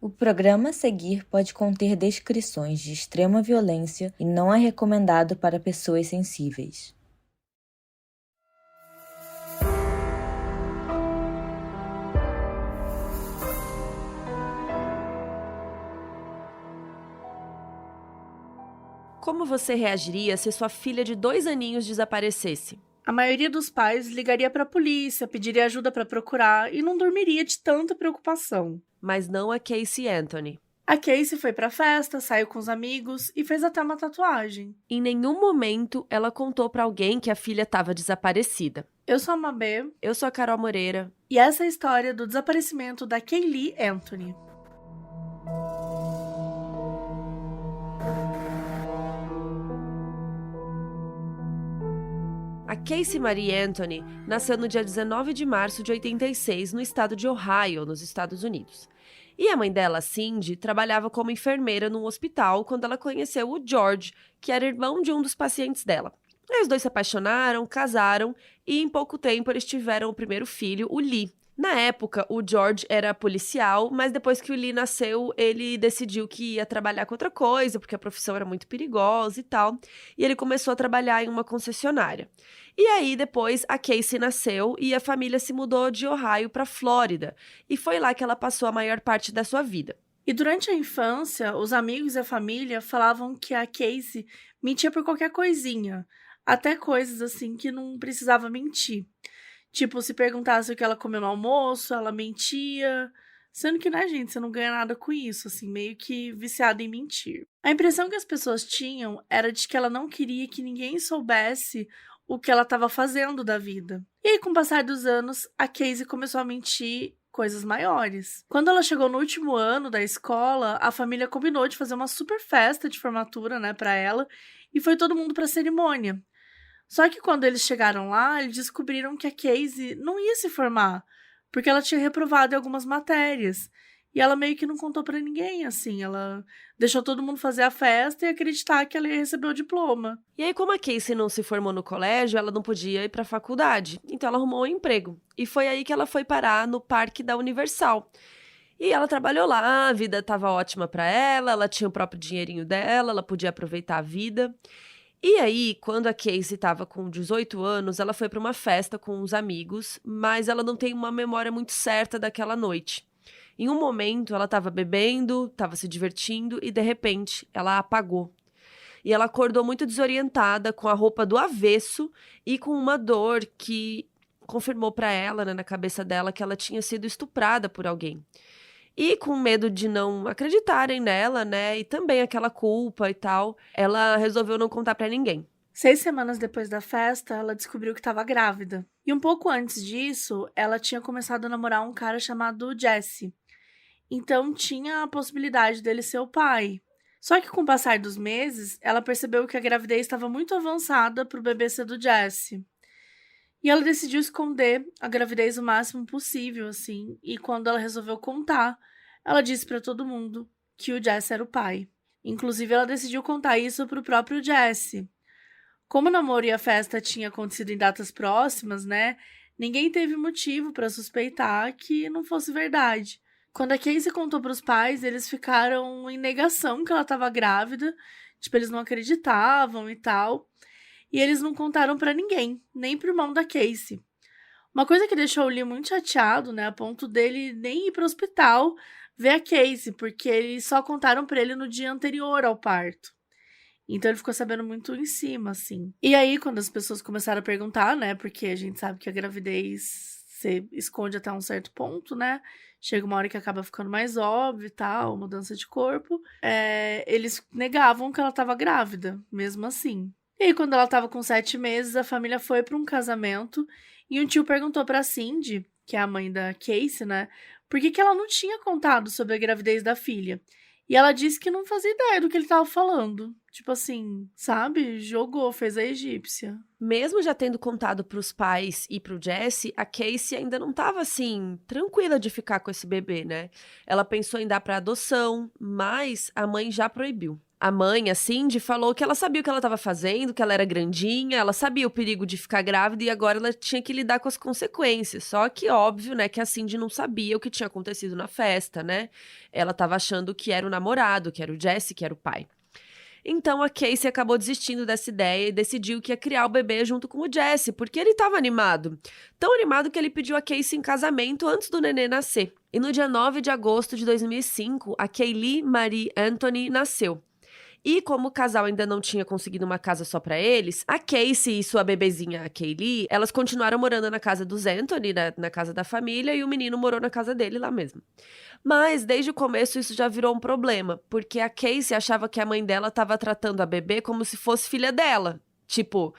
O programa a seguir pode conter descrições de extrema violência e não é recomendado para pessoas sensíveis. Como você reagiria se sua filha de 2 aninhos desaparecesse? A maioria dos pais ligaria para a polícia, pediria ajuda para procurar e não dormiria de tanta preocupação. Mas não a Casey Anthony. A Casey foi pra festa, saiu com os amigos e fez até uma tatuagem. Em nenhum momento ela contou pra alguém que a filha estava desaparecida. Eu sou a Mabê Eu sou a Carol Moreira. e essa é a história do desaparecimento da Kaylee Anthony. A Casey Marie Anthony nasceu no dia 19 de março de 86 no estado de Ohio, nos Estados Unidos. E a mãe dela, Cindy, trabalhava como enfermeira num hospital quando ela conheceu o George, que era irmão de um dos pacientes dela. Aí os dois se apaixonaram, casaram e em pouco tempo eles tiveram o primeiro filho, o Lee. Na época, o George era policial, mas depois que o Lee nasceu, ele decidiu que ia trabalhar com outra coisa, porque a profissão era muito perigosa e tal, e ele começou a trabalhar em uma concessionária. E aí, depois, a Casey nasceu e a família se mudou de Ohio para Flórida, e foi lá que ela passou a maior parte da sua vida. E durante a infância, os amigos e a família falavam que a Casey mentia por qualquer coisinha, até coisas assim que não precisava mentir. Tipo, se perguntasse o que ela comeu no almoço, ela mentia. Sendo que, né, gente, você não ganha nada com isso, assim, meio que viciada em mentir. A impressão que as pessoas tinham era de que ela não queria que ninguém soubesse o que ela estava fazendo da vida. E aí, com o passar dos anos, a Casey começou a mentir coisas maiores. Quando ela chegou no último ano da escola, a família combinou de fazer uma super festa de formatura, né, pra ela, e foi todo mundo pra cerimônia. Só que quando eles chegaram lá, eles descobriram que a Casey não ia se formar, porque ela tinha reprovado em algumas matérias. E ela meio que não contou pra ninguém, assim, ela deixou todo mundo fazer a festa e acreditar que ela ia receber o diploma. E aí, como a Casey não se formou no colégio, ela não podia ir para a faculdade, então ela arrumou um emprego. E foi aí que ela foi parar no parque da Universal. E ela trabalhou lá, a vida estava ótima para ela, ela tinha o próprio dinheirinho dela, ela podia aproveitar a vida. E aí, quando a Casey estava com 18 anos, ela foi para uma festa com os amigos, mas ela não tem uma memória muito certa daquela noite. Em um momento, ela estava bebendo, estava se divertindo e, de repente, ela apagou. E ela acordou muito desorientada, com a roupa do avesso e com uma dor que confirmou para ela, né, na cabeça dela, que ela tinha sido estuprada por alguém. E com medo de não acreditarem nela, né, e também aquela culpa e tal, ela resolveu não contar pra ninguém. 6 semanas depois da festa, ela descobriu que estava grávida. E um pouco antes disso, ela tinha começado a namorar um cara chamado Jesse. Então tinha a possibilidade dele ser o pai. Só que com o passar dos meses, ela percebeu que a gravidez estava muito avançada para o bebê ser do Jesse. E ela decidiu esconder a gravidez o máximo possível, assim. E quando ela resolveu contar, ela disse para todo mundo que o Jesse era o pai. Inclusive, ela decidiu contar isso pro próprio Jesse. Como o namoro e a festa tinham acontecido em datas próximas, né? Ninguém teve motivo para suspeitar que não fosse verdade. Quando a Casey contou para os pais, eles ficaram em negação que ela estava grávida. Tipo, eles não acreditavam e tal. E eles não contaram para ninguém, nem pro irmão da Casey. Uma coisa que deixou o Lee muito chateado, né, a ponto dele nem ir pro hospital ver a Casey, porque eles só contaram para ele no dia anterior ao parto. Então ele ficou sabendo muito em cima, assim. E aí, quando as pessoas começaram a perguntar, né, porque a gente sabe que a gravidez se esconde até um certo ponto, né, chega uma hora que acaba ficando mais óbvio e tal, mudança de corpo, eles negavam que ela estava grávida, mesmo assim. E aí, quando ela estava com 7 meses, a família foi para um casamento e um tio perguntou para Cindy, que é a mãe da Casey, né, por que ela não tinha contado sobre a gravidez da filha. E ela disse que não fazia ideia do que ele estava falando. Tipo assim, sabe? Jogou, fez a egípcia. Mesmo já tendo contado pros pais e pro Jesse, a Casey ainda não estava assim, tranquila de ficar com esse bebê, né? Ela pensou em dar para adoção, mas a mãe já proibiu. A mãe, a Cindy, falou que ela sabia o que ela estava fazendo, que ela era grandinha, ela sabia o perigo de ficar grávida e agora ela tinha que lidar com as consequências. Só que óbvio, né, que a Cindy não sabia o que tinha acontecido na festa, né? Ela estava achando que era o namorado, que era o Jesse, que era o pai. Então a Casey acabou desistindo dessa ideia e decidiu que ia criar o bebê junto com o Jesse, porque ele estava animado. Tão animado que ele pediu a Casey em casamento antes do nenê nascer. E no dia 9 de agosto de 2005, a Kaylee Marie Anthony nasceu. E como o casal ainda não tinha conseguido uma casa só pra eles, a Casey e sua bebezinha, a Kaylee, elas continuaram morando na casa dos Anthony, na casa da família, e o menino morou na casa dele lá mesmo. Mas, desde o começo, isso já virou um problema, porque a Casey achava que a mãe dela estava tratando a bebê como se fosse filha dela. Tipo,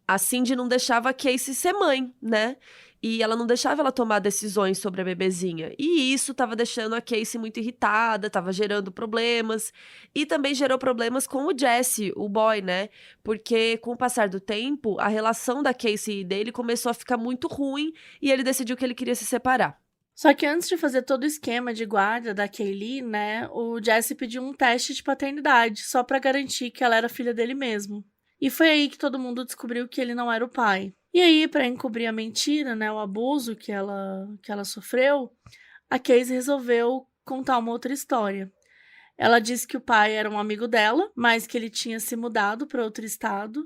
a Cindy não deixava a Casey ser mãe, né? E ela não deixava ela tomar decisões sobre a bebezinha. E isso estava deixando a Casey muito irritada, estava gerando problemas. E também gerou problemas com o Jesse, o boy, né? Porque com o passar do tempo, a relação da Casey e dele começou a ficar muito ruim e ele decidiu que ele queria se separar. Só que antes de fazer todo o esquema de guarda da Kaylee, né, o Jesse pediu um teste de paternidade, só pra garantir que ela era filha dele mesmo. E foi aí que todo mundo descobriu que ele não era o pai. E aí, pra encobrir a mentira, né, o abuso que ela sofreu, a Casey resolveu contar uma outra história. Ela disse que o pai era um amigo dela, mas que ele tinha se mudado para outro estado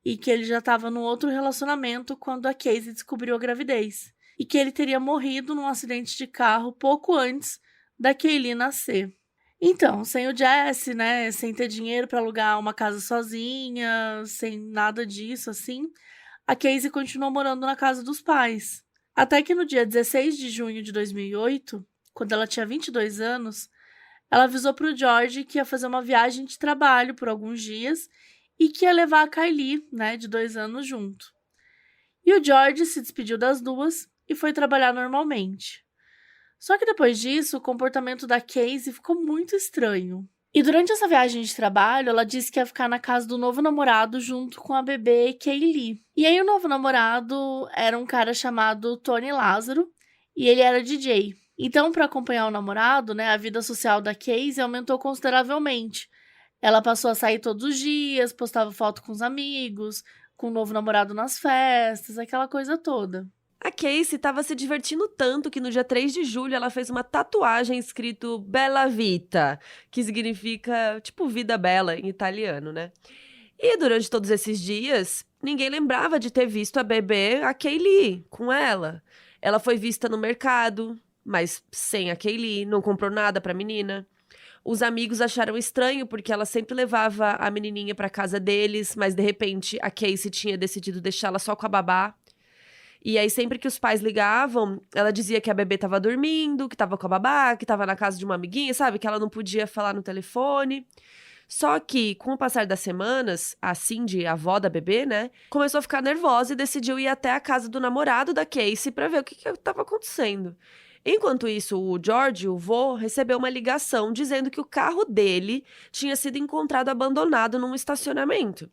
e que ele já estava num outro relacionamento quando a Casey descobriu a gravidez. E que ele teria morrido num acidente de carro pouco antes da Kaylee nascer. Então, sem o Jesse, né, sem ter dinheiro para alugar uma casa sozinha, sem nada disso, assim, a Casey continuou morando na casa dos pais. Até que no dia 16 de junho de 2008, quando ela tinha 22 anos, ela avisou para o George que ia fazer uma viagem de trabalho por alguns dias e que ia levar a Kylie, né, de 2 anos, junto. E o George se despediu das duas e foi trabalhar normalmente. Só que depois disso, o comportamento da Casey ficou muito estranho. E durante essa viagem de trabalho, ela disse que ia ficar na casa do novo namorado junto com a bebê Kaylee. E aí o novo namorado era um cara chamado Tony Lázaro e ele era DJ. Então, para acompanhar o namorado, né, a vida social da Casey aumentou consideravelmente. Ela passou a sair todos os dias, postava foto com os amigos, com o novo namorado nas festas, aquela coisa toda. A Casey estava se divertindo tanto que no dia 3 de julho ela fez uma tatuagem escrito Bella Vita, que significa, tipo, vida bela em italiano, né? E durante todos esses dias, ninguém lembrava de ter visto a bebê, a Kaylee, com ela. Ela foi vista no mercado, mas sem a Kaylee, não comprou nada pra menina. Os amigos acharam estranho porque ela sempre levava a menininha pra casa deles, mas de repente a Casey tinha decidido deixá-la só com a babá. E aí, sempre que os pais ligavam, ela dizia que a bebê tava dormindo, que tava com a babá, que tava na casa de uma amiguinha, sabe? Que ela não podia falar no telefone. Só que, com o passar das semanas, a Cindy, a avó da bebê, né, começou a ficar nervosa e decidiu ir até a casa do namorado da Casey pra ver o que tava acontecendo. Enquanto isso, o George, o vô, recebeu uma ligação dizendo que o carro dele tinha sido encontrado abandonado num estacionamento.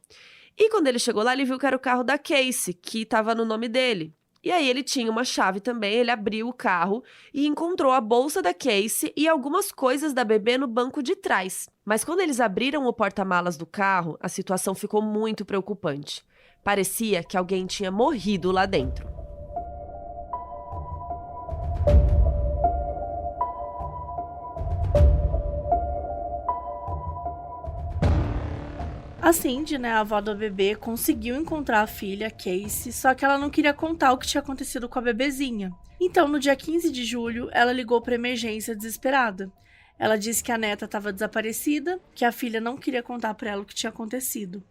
E quando ele chegou lá, ele viu que era o carro da Casey, que estava no nome dele. E aí ele tinha uma chave também, ele abriu o carro e encontrou a bolsa da Casey e algumas coisas da bebê no banco de trás. Mas quando eles abriram o porta-malas do carro, a situação ficou muito preocupante. Parecia que alguém tinha morrido lá dentro. A Cindy, né, a avó do bebê, conseguiu encontrar a filha, Casey, só que ela não queria contar o que tinha acontecido com a bebezinha. Então, no dia 15 de julho, ela ligou para emergência desesperada. Ela disse que a neta estava desaparecida, que a filha não queria contar para ela o que tinha acontecido.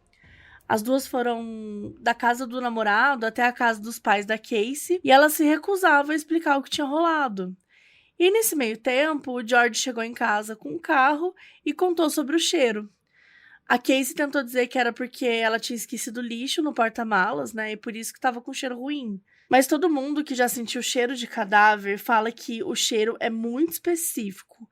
As duas foram da casa do namorado até a casa dos pais da Casey e ela se recusava a explicar o que tinha rolado. E nesse meio tempo, o George chegou em casa com um carro e contou sobre o cheiro. A Casey tentou dizer que era porque ela tinha esquecido lixo no porta-malas, né? E por isso que estava com cheiro ruim. Mas todo mundo que já sentiu cheiro de cadáver fala que o cheiro é muito específico.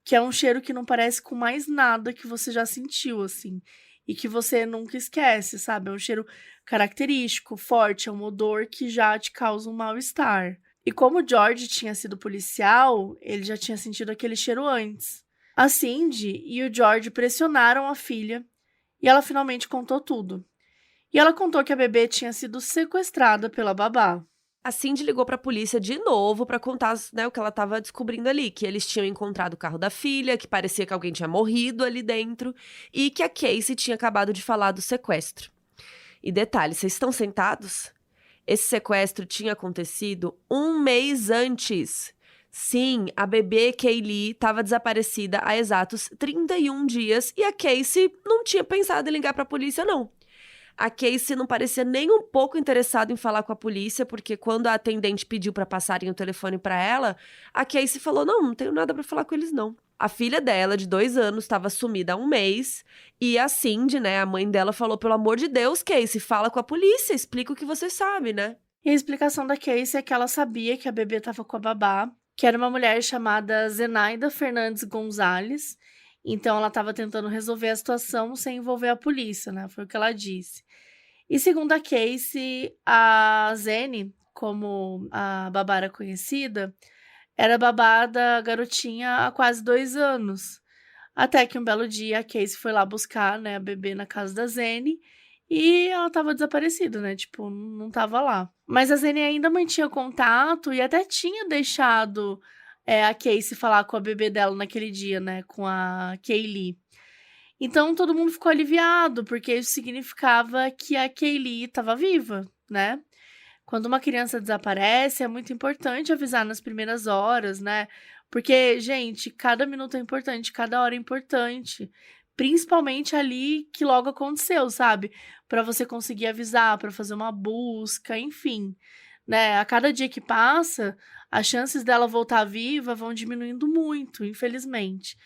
Que é um cheiro que não parece com mais nada que você já sentiu, assim. E que você nunca esquece, sabe? É um cheiro característico, forte, é um odor que já te causa um mal-estar. E como o George tinha sido policial, ele já tinha sentido aquele cheiro antes. A Cindy e o George pressionaram a filha e ela finalmente contou tudo. E ela contou que a bebê tinha sido sequestrada pela babá. A Cindy ligou pra polícia de novo pra contar, né, o que ela tava descobrindo ali, que eles tinham encontrado o carro da filha, que parecia que alguém tinha morrido ali dentro e que a Casey tinha acabado de falar do sequestro. E detalhe, vocês estão sentados? Esse sequestro tinha acontecido 1 mês antes. Sim, a bebê Kaylee estava desaparecida há exatos 31 dias e a Casey não tinha pensado em ligar pra polícia, não. A Casey não parecia nem um pouco interessada em falar com a polícia, porque quando a atendente pediu para passarem o telefone para ela, a Casey falou: não tenho nada para falar com eles, não. A filha dela, de 2 anos, estava sumida há 1 mês, e a Cindy, né, a mãe dela, falou: pelo amor de Deus, Casey, fala com a polícia, explica o que você sabe, né? E a explicação da Casey é que ela sabia que a bebê estava com a babá, que era uma mulher chamada Zenaida Fernandes Gonzalez. Então ela estava tentando resolver a situação sem envolver a polícia, né? Foi o que ela disse. E segundo a Casey, a Zene, como a babá era conhecida, era babá da garotinha há quase 2 anos. Até que um belo dia a Casey foi lá buscar, né, a bebê na casa da Zene e ela estava desaparecida, né? Tipo, não estava lá. Mas a Zene ainda mantinha contato e até tinha deixado a Casey falar com a bebê dela naquele dia, né? Com a Kaylee. Então, todo mundo ficou aliviado, porque isso significava que a Kaylee estava viva, né? Quando uma criança desaparece, é muito importante avisar nas primeiras horas, né? Porque, gente, cada minuto é importante, cada hora é importante. Principalmente ali que logo aconteceu, sabe? Para você conseguir avisar, para fazer uma busca, enfim. Né? A cada dia que passa, as chances dela voltar viva vão diminuindo muito, infelizmente.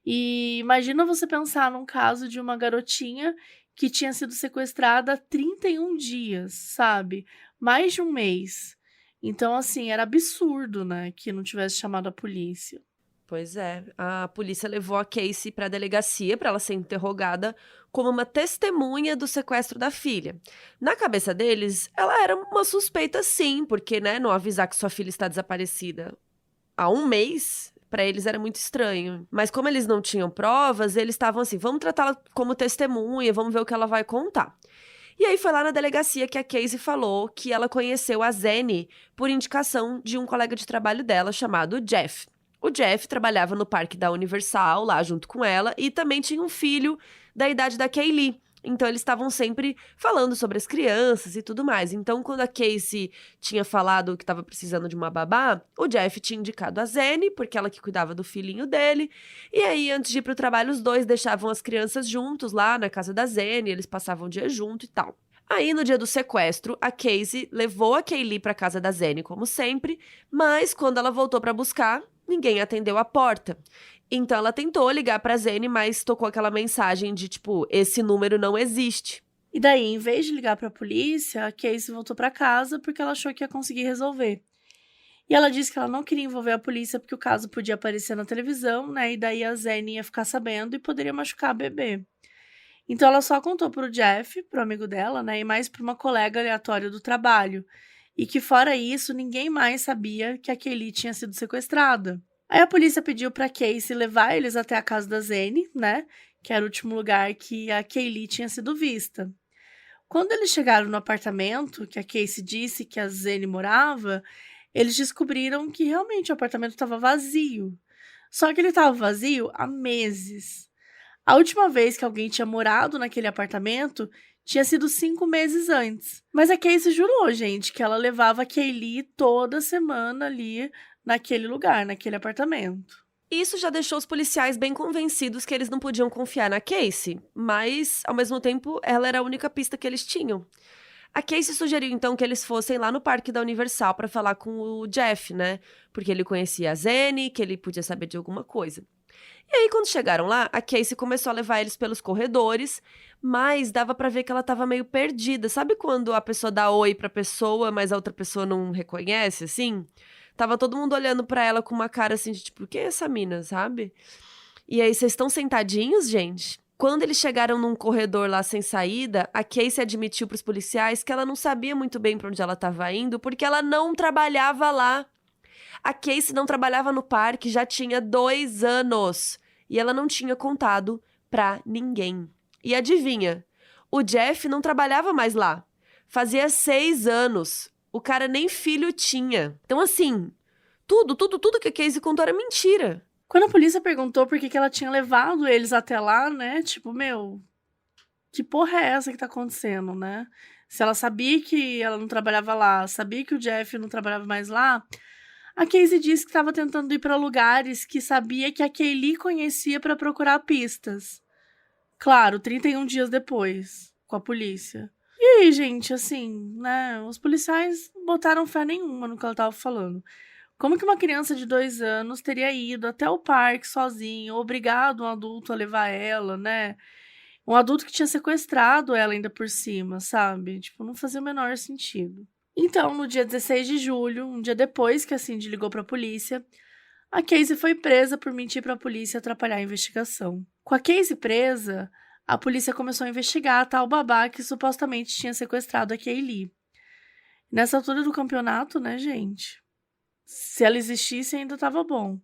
E imagina você pensar num caso de uma garotinha que tinha sido sequestrada há 31 dias, sabe? Mais de 1 mês. Então, assim, era absurdo, né, que não tivesse chamado a polícia. Pois é, a polícia levou a Casey para a delegacia para ela ser interrogada como uma testemunha do sequestro da filha. Na cabeça deles, ela era uma suspeita sim, porque, né, não avisar que sua filha está desaparecida há 1 mês, para eles era muito estranho. Mas como eles não tinham provas, eles estavam assim, vamos tratá-la como testemunha, vamos ver o que ela vai contar. E aí foi lá na delegacia que a Casey falou que ela conheceu a Zene por indicação de um colega de trabalho dela chamado Jeff. O Jeff trabalhava no parque da Universal, lá junto com ela, e também tinha um filho da idade da Kaylee. Então, eles estavam sempre falando sobre as crianças e tudo mais. Então, quando a Casey tinha falado que estava precisando de uma babá, o Jeff tinha indicado a Zene, porque ela que cuidava do filhinho dele. E aí, antes de ir pro trabalho, os dois deixavam as crianças juntos lá na casa da Zene, eles passavam o dia junto e tal. Aí, no dia do sequestro, a Casey levou a Kaylee pra casa da Zene, como sempre, mas quando ela voltou pra buscar, ninguém atendeu a porta. Então ela tentou ligar pra Zene, mas tocou aquela mensagem de tipo, esse número não existe. E daí, em vez de ligar pra polícia, a Casey voltou pra casa porque ela achou que ia conseguir resolver. E ela disse que ela não queria envolver a polícia porque o caso podia aparecer na televisão, né? E daí a Zene ia ficar sabendo e poderia machucar a bebê. Então ela só contou pro Jeff, pro amigo dela, né? E mais pra uma colega aleatória do trabalho. E que fora isso, ninguém mais sabia que a Kaylee tinha sido sequestrada. Aí a polícia pediu pra Casey levar eles até a casa da Zene, né? Que era o último lugar que a Kaylee tinha sido vista. Quando eles chegaram no apartamento que a Casey disse que a Zene morava, eles descobriram que realmente o apartamento estava vazio. Só que ele estava vazio há meses. A última vez que alguém tinha morado naquele apartamento tinha sido 5 meses antes. Mas a Casey jurou, gente, que ela levava a Kaylee toda semana ali naquele lugar, naquele apartamento. Isso já deixou os policiais bem convencidos que eles não podiam confiar na Casey, mas, ao mesmo tempo, ela era a única pista que eles tinham. A Casey sugeriu, então, que eles fossem lá no parque da Universal para falar com o Jeff, né? Porque ele conhecia a Zene, que ele podia saber de alguma coisa. E aí, quando chegaram lá, a Casey começou a levar eles pelos corredores, mas dava pra ver que ela tava meio perdida. Sabe quando a pessoa dá oi pra pessoa, mas a outra pessoa não reconhece, assim? Tava todo mundo olhando pra ela com uma cara assim de tipo, quem é essa mina, sabe? E aí, vocês estão sentadinhos, gente? Quando eles chegaram num corredor lá sem saída, a Casey admitiu pros policiais que ela não sabia muito bem pra onde ela tava indo, porque ela não trabalhava lá. A Casey não trabalhava no parque já tinha 2 anos. e ela não tinha contado pra ninguém. E adivinha? O Jeff não trabalhava mais lá. Fazia 6 anos. O cara nem filho tinha. Então, assim, tudo que a Casey contou era mentira. Quando a polícia perguntou por que ela tinha levado eles até lá, né? Tipo, meu, que porra é essa que tá acontecendo, né? Se ela sabia que ela não trabalhava lá, sabia que o Jeff não trabalhava mais lá, a Casey disse que estava tentando ir para lugares que sabia que a Kaylee conhecia para procurar pistas. Claro, 31 dias depois, com a polícia. E aí, gente, assim, né? Os policiais não botaram fé nenhuma no que ela tava falando. Como que uma criança de 2 anos teria ido até o parque sozinha, obrigado um adulto a levar ela, né? Um adulto que tinha sequestrado ela ainda por cima, sabe? Tipo, não fazia o menor sentido. Então, no dia 16 de julho, um dia depois que a Cindy ligou pra polícia, a Casey foi presa por mentir pra polícia e atrapalhar a investigação. Com a Casey presa, a polícia começou a investigar a tal babá que supostamente tinha sequestrado a Kaylee. Nessa altura do campeonato, né, gente? Se ela existisse, ainda tava bom.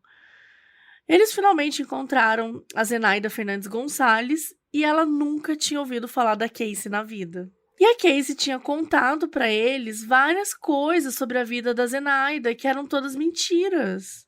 Eles finalmente encontraram a Zenaida Fernandes Gonçalves e ela nunca tinha ouvido falar da Casey na vida. E a Casey tinha contado pra eles várias coisas sobre a vida da Zenaida, que eram todas mentiras.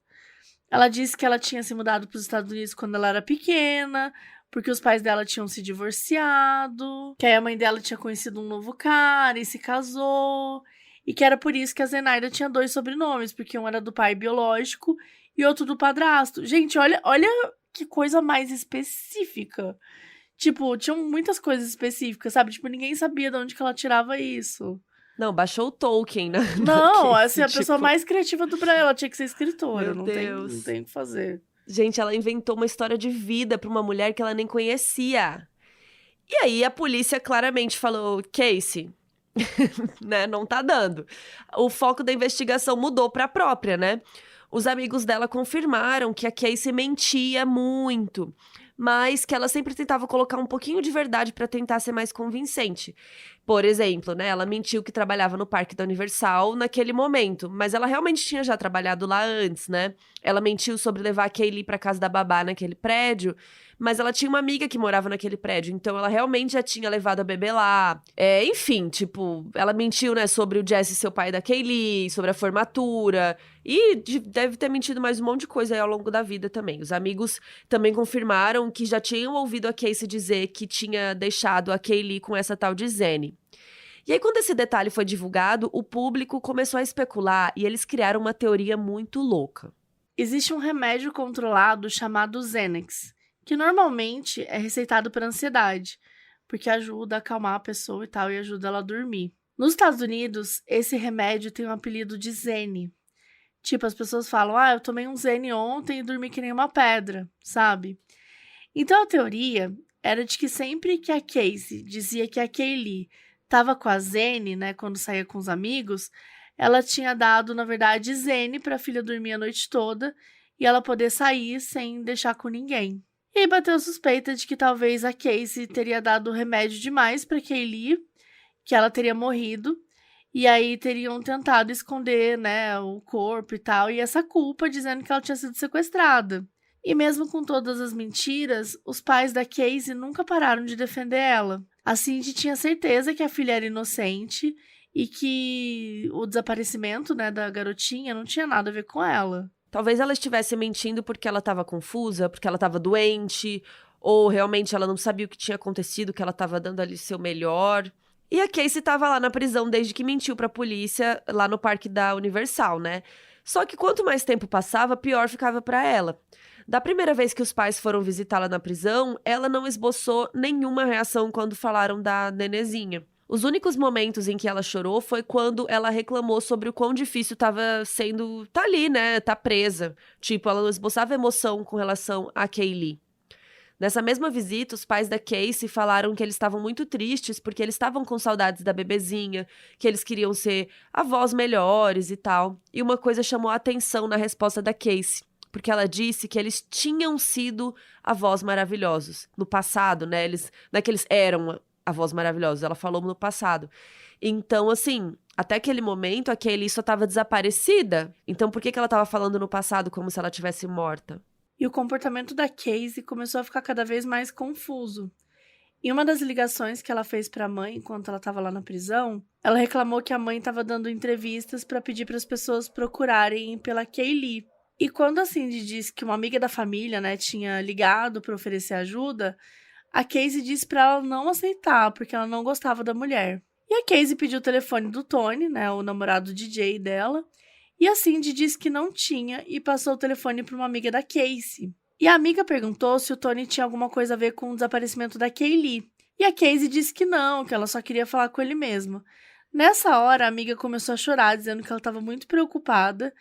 Ela disse que ela tinha se mudado para os Estados Unidos quando ela era pequena, porque os pais dela tinham se divorciado, que aí a mãe dela tinha conhecido um novo cara e se casou, e que era por isso que a Zenaida tinha 2 sobrenomes, porque um era do pai biológico e outro do padrasto. Gente, olha que coisa mais específica. Tipo, tinham muitas coisas específicas, sabe? Tipo, ninguém sabia de onde que ela tirava isso. Não, baixou o Tolkien, né? Não, assim, a pessoa mais criativa do Brasil, ela tinha que ser escritora, Meu não Deus. tem o que fazer. Gente, ela inventou uma história de vida pra uma mulher que ela nem conhecia. E aí a polícia claramente falou, Casey, né, não tá dando. O foco da investigação mudou pra própria, né? Os amigos dela confirmaram que a Casey mentia muito, mas que ela sempre tentava colocar um pouquinho de verdade pra tentar ser mais convincente. Por exemplo, né, ela mentiu que trabalhava no Parque da Universal naquele momento, mas ela realmente tinha já trabalhado lá antes, né? Ela mentiu sobre levar a Kaylee pra casa da babá naquele prédio, mas ela tinha uma amiga que morava naquele prédio, então ela realmente já tinha levado a bebê lá. Enfim, tipo, ela mentiu, né, sobre o Jesse ser o pai da Kaylee, sobre a formatura, e deve ter mentido mais um monte de coisa aí ao longo da vida também. Os amigos também confirmaram que já tinham ouvido a Casey dizer que tinha deixado a Kaylee com essa tal de Zene. E aí, quando esse detalhe foi divulgado, o público começou a especular e eles criaram uma teoria muito louca. Existe um remédio controlado chamado Xanax, que normalmente é receitado para ansiedade, porque ajuda a acalmar a pessoa e tal, e ajuda ela a dormir. Nos Estados Unidos, esse remédio tem o apelido de Zene. Tipo, as pessoas falam, eu tomei um Zene ontem e dormi que nem uma pedra, sabe? Então, a teoria era de que sempre que a Casey dizia que a Kaylee estava com a Zene, né, quando saía com os amigos, ela tinha dado, na verdade, Zene para a filha dormir a noite toda e ela poder sair sem deixar com ninguém. E aí bateu a suspeita de que talvez a Casey teria dado remédio demais para Kaylee, que ela teria morrido, e aí teriam tentado esconder, né, o corpo e tal, e essa culpa dizendo que ela tinha sido sequestrada. E mesmo com todas as mentiras, os pais da Casey nunca pararam de defender ela. A Cindy tinha certeza que a filha era inocente e que o desaparecimento, né, da garotinha não tinha nada a ver com ela. Talvez ela estivesse mentindo porque ela estava confusa, porque ela estava doente, ou realmente ela não sabia o que tinha acontecido, que ela estava dando ali seu melhor. E a Casey estava lá na prisão desde que mentiu pra polícia lá no Parque da Universal, né? Só que quanto mais tempo passava, pior ficava pra ela. Da primeira vez que os pais foram visitá-la na prisão, ela não esboçou nenhuma reação quando falaram da nenezinha. Os únicos momentos em que ela chorou foi quando ela reclamou sobre o quão difícil estava sendo tá ali, né, tá presa. Tipo, ela não esboçava emoção com relação a Kaylee. Nessa mesma visita, os pais da Casey falaram que eles estavam muito tristes porque eles estavam com saudades da bebezinha, que eles queriam ser avós melhores e tal. E uma coisa chamou a atenção na resposta da Casey, porque ela disse que eles tinham sido avós maravilhosos no passado, né? Não é que eles eram avós maravilhosos, ela falou no passado. Então, assim, até aquele momento, a Kaylee só estava desaparecida. Então, por que ela estava falando no passado como se ela tivesse morta? E e o comportamento da Casey começou a ficar cada vez mais confuso. Em uma das ligações que ela fez para a mãe enquanto ela estava lá na prisão, ela reclamou que a mãe estava dando entrevistas para pedir para as pessoas procurarem pela Kaylee. E quando a Cindy disse que uma amiga da família, né, tinha ligado para oferecer ajuda, a Casey disse para ela não aceitar, porque ela não gostava da mulher. E a Casey pediu o telefone do Tony, né, o namorado DJ dela, e a Cindy disse que não tinha e passou o telefone para uma amiga da Casey. E a amiga perguntou se o Tony tinha alguma coisa a ver com o desaparecimento da Kaylee. E a Casey disse que não, que ela só queria falar com ele mesmo. Nessa hora, a amiga começou a chorar, dizendo que ela estava muito preocupada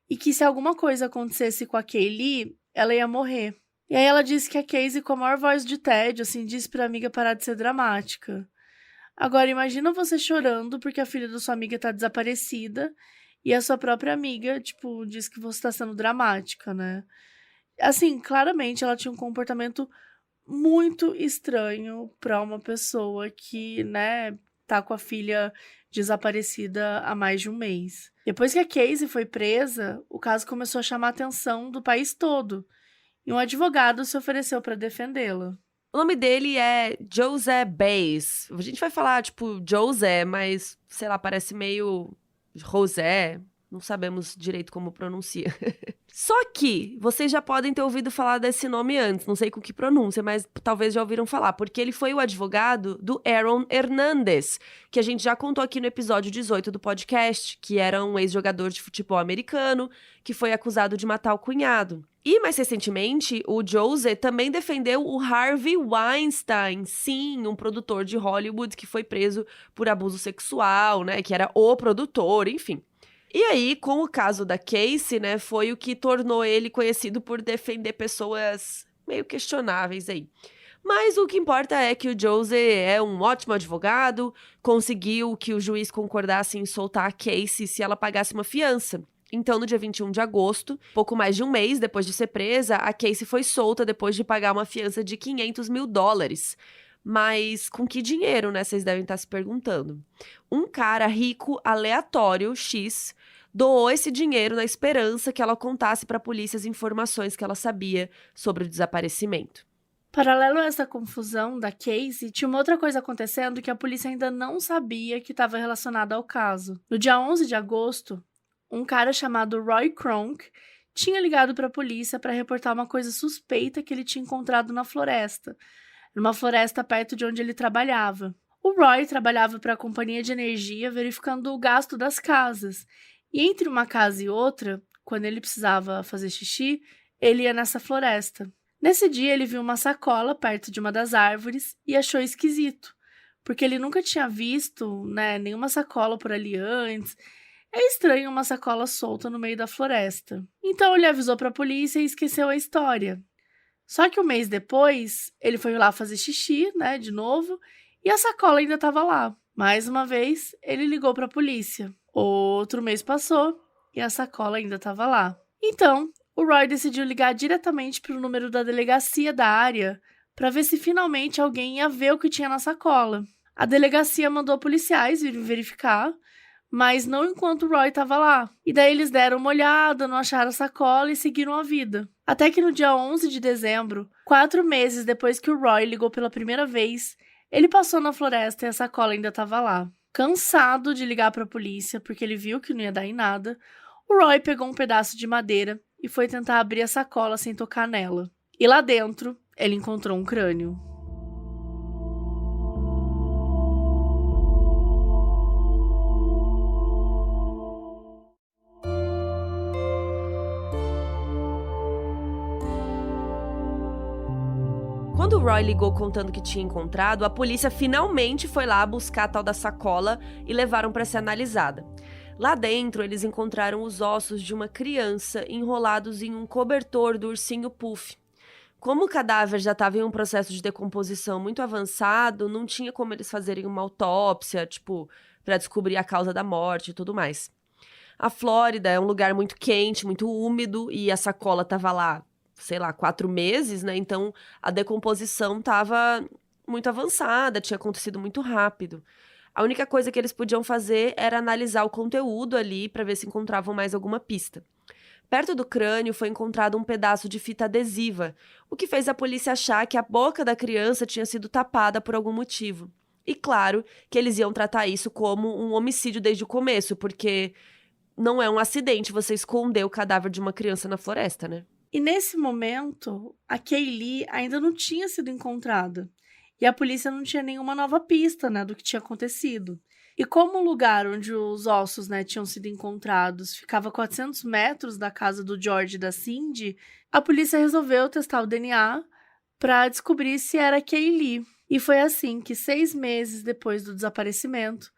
e que se alguma coisa acontecesse com a Kaylee, ela ia morrer. E aí ela disse que a Casey, com a maior voz de tédio, assim, disse pra amiga parar de ser dramática. Agora, imagina você chorando porque a filha da sua amiga tá desaparecida e a sua própria amiga, tipo, diz que você tá sendo dramática, né? Assim, claramente ela tinha um comportamento muito estranho pra uma pessoa que, né, tá com a filha desaparecida há mais de um mês. Depois que a Casey foi presa, o caso começou a chamar a atenção do país todo. E um advogado se ofereceu para defendê-la. O nome dele é José Baez. A gente vai falar, tipo, José, mas, sei lá, parece meio José. Não sabemos direito como pronuncia. Só que vocês já podem ter ouvido falar desse nome antes, não sei com que pronúncia, mas talvez já ouviram falar, porque ele foi o advogado do Aaron Hernandez, que a gente já contou aqui no episódio 18 do podcast, que era um ex-jogador de futebol americano que foi acusado de matar o cunhado. E, mais recentemente, o José também defendeu o Harvey Weinstein, sim, um produtor de Hollywood que foi preso por abuso sexual, né, que era o produtor, enfim. E aí, com o caso da Casey, né, foi o que tornou ele conhecido por defender pessoas meio questionáveis aí. Mas o que importa é que o José é um ótimo advogado, conseguiu que o juiz concordasse em soltar a Casey se ela pagasse uma fiança. Então, no dia 21 de agosto, pouco mais de um mês depois de ser presa, a Casey foi solta depois de pagar uma fiança de $500 mil. Mas com que dinheiro, né? Vocês devem estar se perguntando. Um cara rico, aleatório, X, doou esse dinheiro na esperança que ela contasse para a polícia as informações que ela sabia sobre o desaparecimento. Paralelo a essa confusão da Casey, tinha uma outra coisa acontecendo que a polícia ainda não sabia que estava relacionada ao caso. No dia 11 de agosto, um cara chamado Roy Kronk tinha ligado para a polícia para reportar uma coisa suspeita que ele tinha encontrado na floresta, numa floresta perto de onde ele trabalhava. O Roy trabalhava para a companhia de energia verificando o gasto das casas, e entre uma casa e outra, quando ele precisava fazer xixi, ele ia nessa floresta. Nesse dia, ele viu uma sacola perto de uma das árvores e achou esquisito, porque ele nunca tinha visto, né, nenhuma sacola por ali antes. É estranho uma sacola solta no meio da floresta. Então ele avisou para a polícia e esqueceu a história. Só que um mês depois, ele foi lá fazer xixi, né, de novo, e a sacola ainda estava lá. Mais uma vez, ele ligou para a polícia. Outro mês passou e a sacola ainda estava lá. Então, o Roy decidiu ligar diretamente para o número da delegacia da área para ver se finalmente alguém ia ver o que tinha na sacola. A delegacia mandou policiais vir verificar, mas não enquanto o Roy estava lá. E daí eles deram uma olhada, não acharam a sacola e seguiram a vida. Até que no dia 11 de dezembro, 4 meses depois que o Roy ligou pela primeira vez, ele passou na floresta e a sacola ainda estava lá. Cansado de ligar para a polícia, porque ele viu que não ia dar em nada, o Roy pegou um pedaço de madeira e foi tentar abrir a sacola sem tocar nela. E lá dentro, ele encontrou um crânio. Quando o Roy ligou contando que tinha encontrado, a polícia finalmente foi lá buscar a tal da sacola e levaram para ser analisada. Lá dentro, eles encontraram os ossos de uma criança enrolados em um cobertor do ursinho Puff. Como o cadáver já estava em um processo de decomposição muito avançado, não tinha como eles fazerem uma autópsia, para descobrir a causa da morte e tudo mais. A Flórida é um lugar muito quente, muito úmido, e a sacola estava lá, 4 meses, né? Então, a decomposição estava muito avançada, tinha acontecido muito rápido. A única coisa que eles podiam fazer era analisar o conteúdo ali para ver se encontravam mais alguma pista. Perto do crânio foi encontrado um pedaço de fita adesiva, o que fez a polícia achar que a boca da criança tinha sido tapada por algum motivo. E claro que eles iam tratar isso como um homicídio desde o começo, porque não é um acidente você esconder o cadáver de uma criança na floresta, né? E nesse momento, a Kaylee ainda não tinha sido encontrada. E a polícia não tinha nenhuma nova pista, né, do que tinha acontecido. E como o lugar onde os ossos, né, tinham sido encontrados ficava a 400 metros da casa do George e da Cindy, a polícia resolveu testar o DNA para descobrir se era a Kaylee. E foi assim que 6 meses depois do desaparecimento,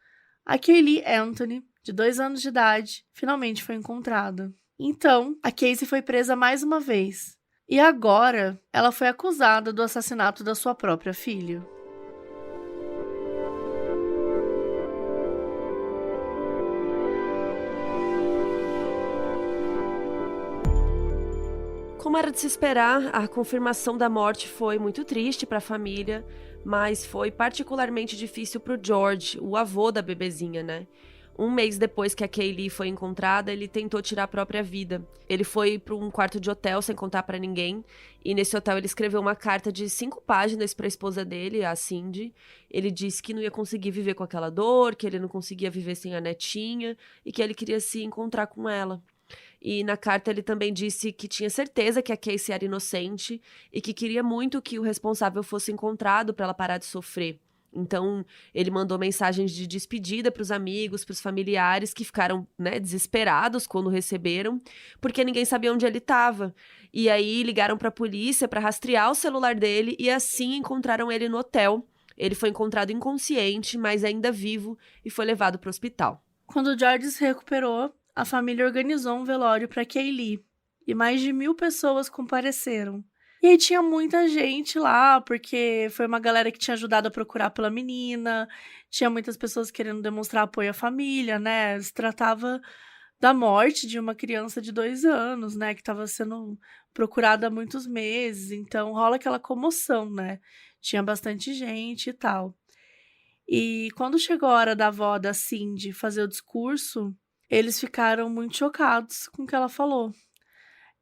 a Kaylee Anthony, de 2 anos de idade, finalmente foi encontrada. Então, a Casey foi presa mais uma vez. E agora, ela foi acusada do assassinato da sua própria filha. Como era de se esperar, a confirmação da morte foi muito triste para a família, mas foi particularmente difícil para o George, o avô da bebezinha, né? Um mês depois que a Kaylee foi encontrada, ele tentou tirar a própria vida. Ele foi para um quarto de hotel sem contar para ninguém, e nesse hotel ele escreveu uma carta de 5 páginas para a esposa dele, a Cindy. Ele disse que não ia conseguir viver com aquela dor, que ele não conseguia viver sem a netinha e que ele queria se encontrar com ela. E na carta ele também disse que tinha certeza que a Casey era inocente e que queria muito que o responsável fosse encontrado para ela parar de sofrer. Então, ele mandou mensagens de despedida para os amigos, para os familiares, que ficaram, né, desesperados quando receberam, porque ninguém sabia onde ele estava. E aí ligaram para a polícia para rastrear o celular dele e assim encontraram ele no hotel. Ele foi encontrado inconsciente, mas ainda vivo, e foi levado para o hospital. Quando o George se recuperou, a família organizou um velório para Kaylee e mais de 1.000 pessoas compareceram. E aí tinha muita gente lá, porque foi uma galera que tinha ajudado a procurar pela menina, tinha muitas pessoas querendo demonstrar apoio à família, né? Se tratava da morte de uma criança de 2 anos, né? Que estava sendo procurada há muitos meses, então rola aquela comoção, né? Tinha bastante gente e tal. E quando chegou a hora da avó da Cindy fazer o discurso, eles ficaram muito chocados com o que ela falou.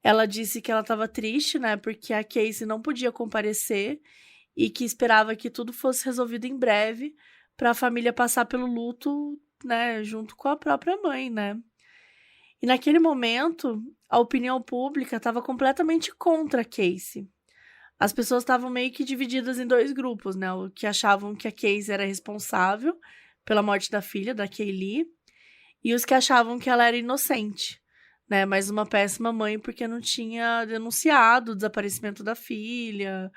Ela disse que ela estava triste, né, porque a Casey não podia comparecer e que esperava que tudo fosse resolvido em breve para a família passar pelo luto, né, junto com a própria mãe, né. E naquele momento, a opinião pública estava completamente contra a Casey. As pessoas estavam meio que divididas em 2 grupos, né, o que achavam que a Casey era responsável pela morte da filha, da Kaylee, e os que achavam que ela era inocente. Né, mas uma péssima mãe porque não tinha denunciado o desaparecimento da filha,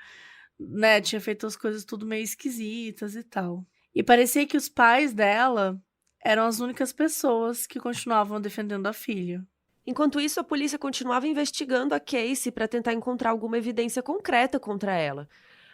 né, tinha feito as coisas tudo meio esquisitas e tal. E parecia que os pais dela eram as únicas pessoas que continuavam defendendo a filha. Enquanto isso, a polícia continuava investigando a Casey para tentar encontrar alguma evidência concreta contra ela.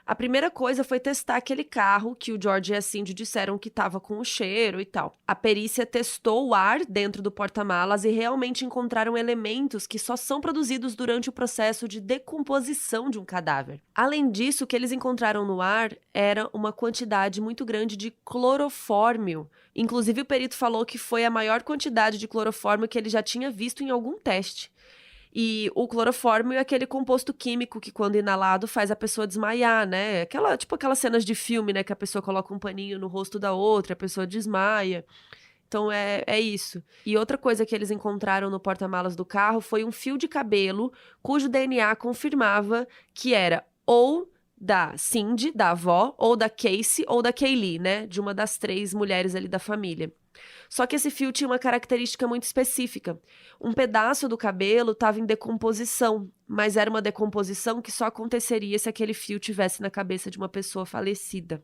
A primeira coisa foi testar aquele carro que o George e a Cindy disseram que estava com o cheiro e tal. A perícia testou o ar dentro do porta-malas e realmente encontraram elementos que só são produzidos durante o processo de decomposição de um cadáver. Além disso, o que eles encontraram no ar era uma quantidade muito grande de clorofórmio. Inclusive, o perito falou que foi a maior quantidade de clorofórmio que ele já tinha visto em algum teste. E o clorofórmio é aquele composto químico que, quando inalado, faz a pessoa desmaiar, né? Tipo aquelas cenas de filme, né? Que a pessoa coloca um paninho no rosto da outra, a pessoa desmaia. Então, é isso. E outra coisa que eles encontraram no porta-malas do carro foi um fio de cabelo cujo DNA confirmava que era ou da Cindy, da avó, ou da Casey, ou da Kaylee, né? De uma das 3 mulheres ali da família. Só que esse fio tinha uma característica muito específica. Um pedaço do cabelo estava em decomposição, mas era uma decomposição que só aconteceria se aquele fio tivesse na cabeça de uma pessoa falecida.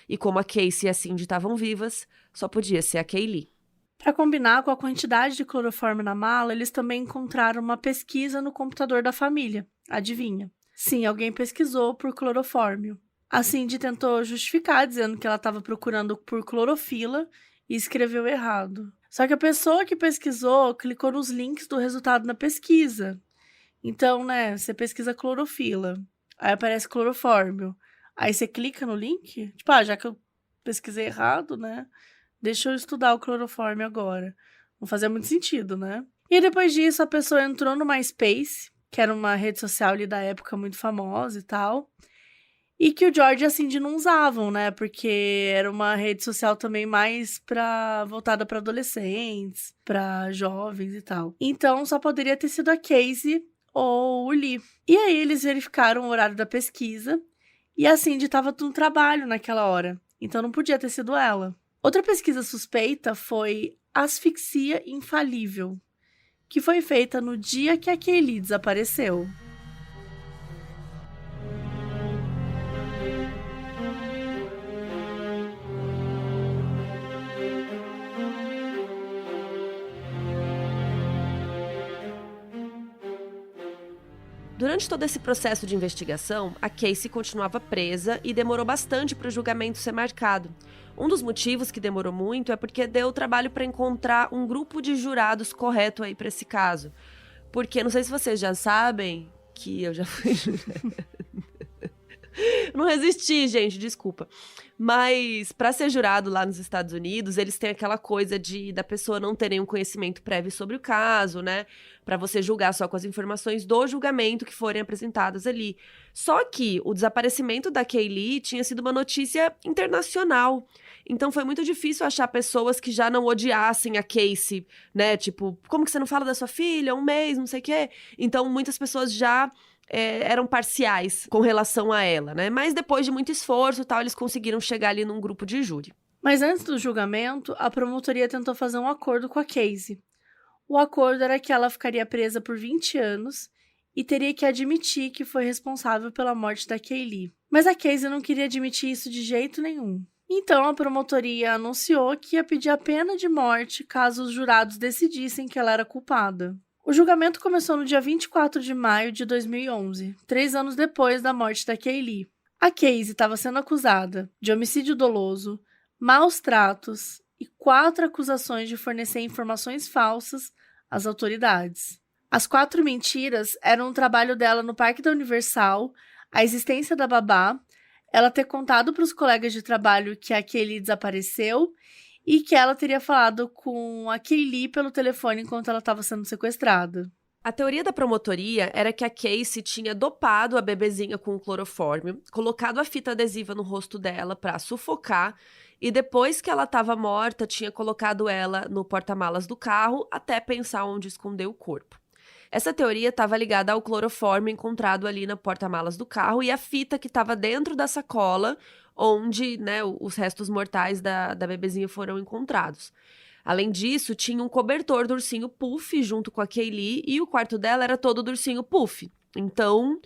E como a Casey e a Cindy estavam vivas, só podia ser a Kaylee. Para combinar com a quantidade de clorofórmio na mala, eles também encontraram uma pesquisa no computador da família. Adivinha? Sim, alguém pesquisou por clorofórmio. A Cindy tentou justificar, dizendo que ela estava procurando por clorofila e escreveu errado. Só que a pessoa que pesquisou clicou nos links do resultado na pesquisa. Então, né, você pesquisa clorofila, aí aparece clorofórmio. Aí você clica no link, tipo, já que eu pesquisei errado, né, deixa eu estudar o clorofórmio agora. Não fazia muito sentido, né? E depois disso, a pessoa entrou no MySpace, que era uma rede social ali da época muito famosa e tal, e que o George e a Cindy não usavam, né? Porque era uma rede social também mais voltada para adolescentes, para jovens e tal. Então, só poderia ter sido a Casey ou o Lee. E aí, eles verificaram o horário da pesquisa e a Cindy estava no trabalho naquela hora. Então, não podia ter sido ela. Outra pesquisa suspeita foi asfixia infalível, que foi feita no dia que a Kaylee desapareceu. Durante todo esse processo de investigação, a Casey continuava presa e demorou bastante para o julgamento ser marcado. Um dos motivos que demorou muito é porque deu trabalho para encontrar um grupo de jurados correto aí para esse caso. Porque, não sei se vocês já sabem, que eu já fui jurada. Não resisti, gente, desculpa. Mas para ser jurado lá nos Estados Unidos, eles têm aquela coisa da pessoa não ter nenhum conhecimento prévio sobre o caso, né? Para você julgar só com as informações do julgamento que forem apresentadas ali. Só que o desaparecimento da Kaylee tinha sido uma notícia internacional. Então foi muito difícil achar pessoas que já não odiassem a Casey, né? Tipo, como que você não fala da sua filha? Um mês, não sei o quê. Então muitas pessoas já eram parciais com relação a ela, né? Mas depois de muito esforço e tal, eles conseguiram chegar ali num grupo de júri. Mas antes do julgamento, a promotoria tentou fazer um acordo com a Casey. O acordo era que ela ficaria presa por 20 anos e teria que admitir que foi responsável pela morte da Kaylee. Mas a Casey não queria admitir isso de jeito nenhum. Então a promotoria anunciou que ia pedir a pena de morte caso os jurados decidissem que ela era culpada. O julgamento começou no dia 24 de maio de 2011, 3 anos depois da morte da Kaylee. A Casey estava sendo acusada de homicídio doloso, maus tratos e 4 acusações de fornecer informações falsas às autoridades. As 4 mentiras eram o trabalho dela no Parque da Universal, a existência da babá, ela ter contado para os colegas de trabalho que a Kaylee desapareceu e que ela teria falado com a Kaylee pelo telefone enquanto ela estava sendo sequestrada. A teoria da promotoria era que a Casey tinha dopado a bebezinha com o clorofórmio, colocado a fita adesiva no rosto dela para sufocar e depois que ela estava morta, tinha colocado ela no porta-malas do carro até pensar onde esconder o corpo. Essa teoria estava ligada ao clorofórmio encontrado ali na porta-malas do carro e a fita que estava dentro da sacola onde, né, os restos mortais da bebezinha foram encontrados. Além disso, tinha um cobertor do ursinho Puff junto com a Kaylee e o quarto dela era todo do ursinho Puff. Então,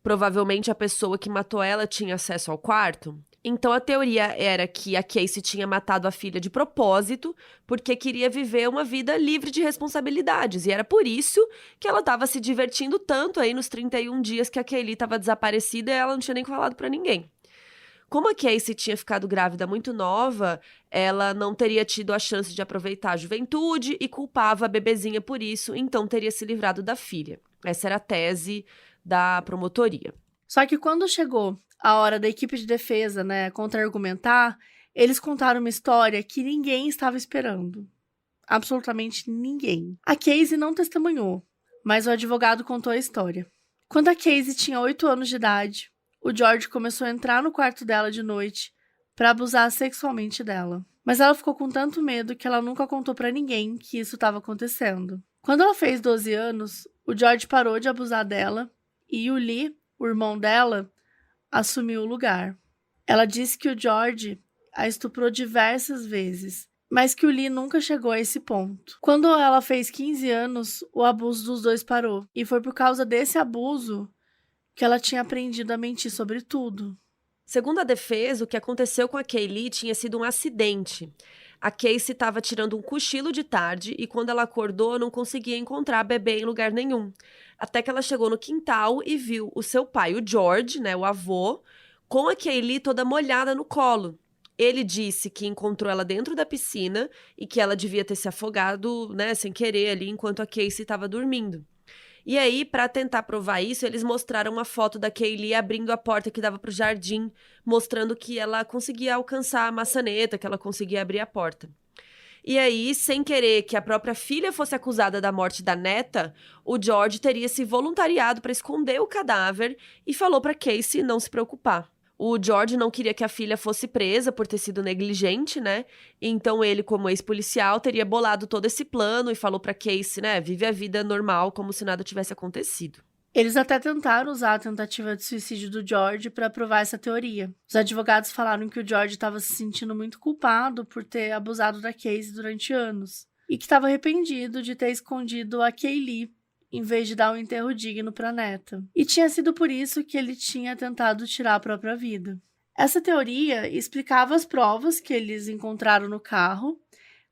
provavelmente a pessoa que matou ela tinha acesso ao quarto. Então, a teoria era que a Casey tinha matado a filha de propósito porque queria viver uma vida livre de responsabilidades. E era por isso que ela estava se divertindo tanto aí nos 31 dias que a Kaylee estava desaparecida e ela não tinha nem falado para ninguém. Como a Casey tinha ficado grávida muito nova, ela não teria tido a chance de aproveitar a juventude e culpava a bebezinha por isso, então teria se livrado da filha. Essa era a tese da promotoria. Só que quando chegou a hora da equipe de defesa, né, contra-argumentar, eles contaram uma história que ninguém estava esperando. Absolutamente ninguém. A Casey não testemunhou, mas o advogado contou a história. Quando a Casey tinha 8 anos de idade, o George começou a entrar no quarto dela de noite para abusar sexualmente dela. Mas ela ficou com tanto medo que ela nunca contou para ninguém que isso estava acontecendo. Quando ela fez 12 anos, o George parou de abusar dela e o Lee, o irmão dela, assumiu o lugar. Ela disse que o George a estuprou diversas vezes, mas que o Lee nunca chegou a esse ponto. Quando ela fez 15 anos, o abuso dos dois parou. E foi por causa desse abuso que ela tinha aprendido a mentir sobre tudo. Segundo a defesa, o que aconteceu com a Kaylee tinha sido um acidente. A Casey estava tirando um cochilo de tarde e quando ela acordou não conseguia encontrar a bebê em lugar nenhum. Até que ela chegou no quintal e viu o seu pai, o George, né, o avô, com a Kaylee toda molhada no colo. Ele disse que encontrou ela dentro da piscina e que ela devia ter se afogado, né, sem querer ali enquanto a Casey estava dormindo. E aí, para tentar provar isso, eles mostraram uma foto da Kaylee abrindo a porta que dava para o jardim, mostrando que ela conseguia alcançar a maçaneta, que ela conseguia abrir a porta. E aí, sem querer que a própria filha fosse acusada da morte da neta, o George teria se voluntariado para esconder o cadáver e falou para Casey não se preocupar. O George não queria que a filha fosse presa por ter sido negligente, né? Então ele, como ex-policial, teria bolado todo esse plano e falou pra Casey, né? Vive a vida normal, como se nada tivesse acontecido. Eles até tentaram usar a tentativa de suicídio do George para provar essa teoria. Os advogados falaram que o George estava se sentindo muito culpado por ter abusado da Casey durante anos e que estava arrependido de ter escondido a Kaylee em vez de dar um enterro digno para a neta. E tinha sido por isso que ele tinha tentado tirar a própria vida. Essa teoria explicava as provas que eles encontraram no carro,